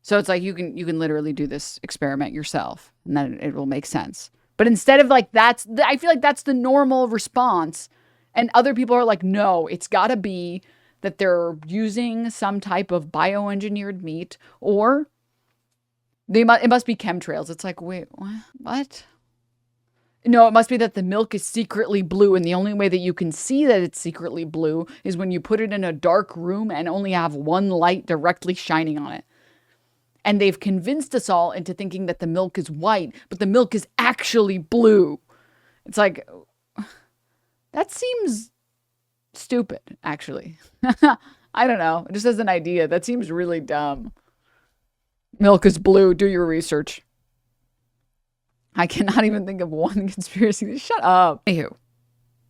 So it's like you can literally do this experiment yourself, and then it will make sense. But instead of like I feel like that's the normal response, and other people are like, no, it's got to be that they're using some type of bioengineered meat, or it must be chemtrails. It's like, wait, what? No, it must be that the milk is secretly blue, and the only way that you can see that it's secretly blue is when you put it in a dark room and only have one light directly shining on it. And they've convinced us all into thinking that the milk is white, but the milk is actually blue. It's like, that seems stupid, actually. I don't know. Just as an idea, that seems really dumb. Milk is blue. Do your research. I cannot even think of one conspiracy. Shut up. Anywho,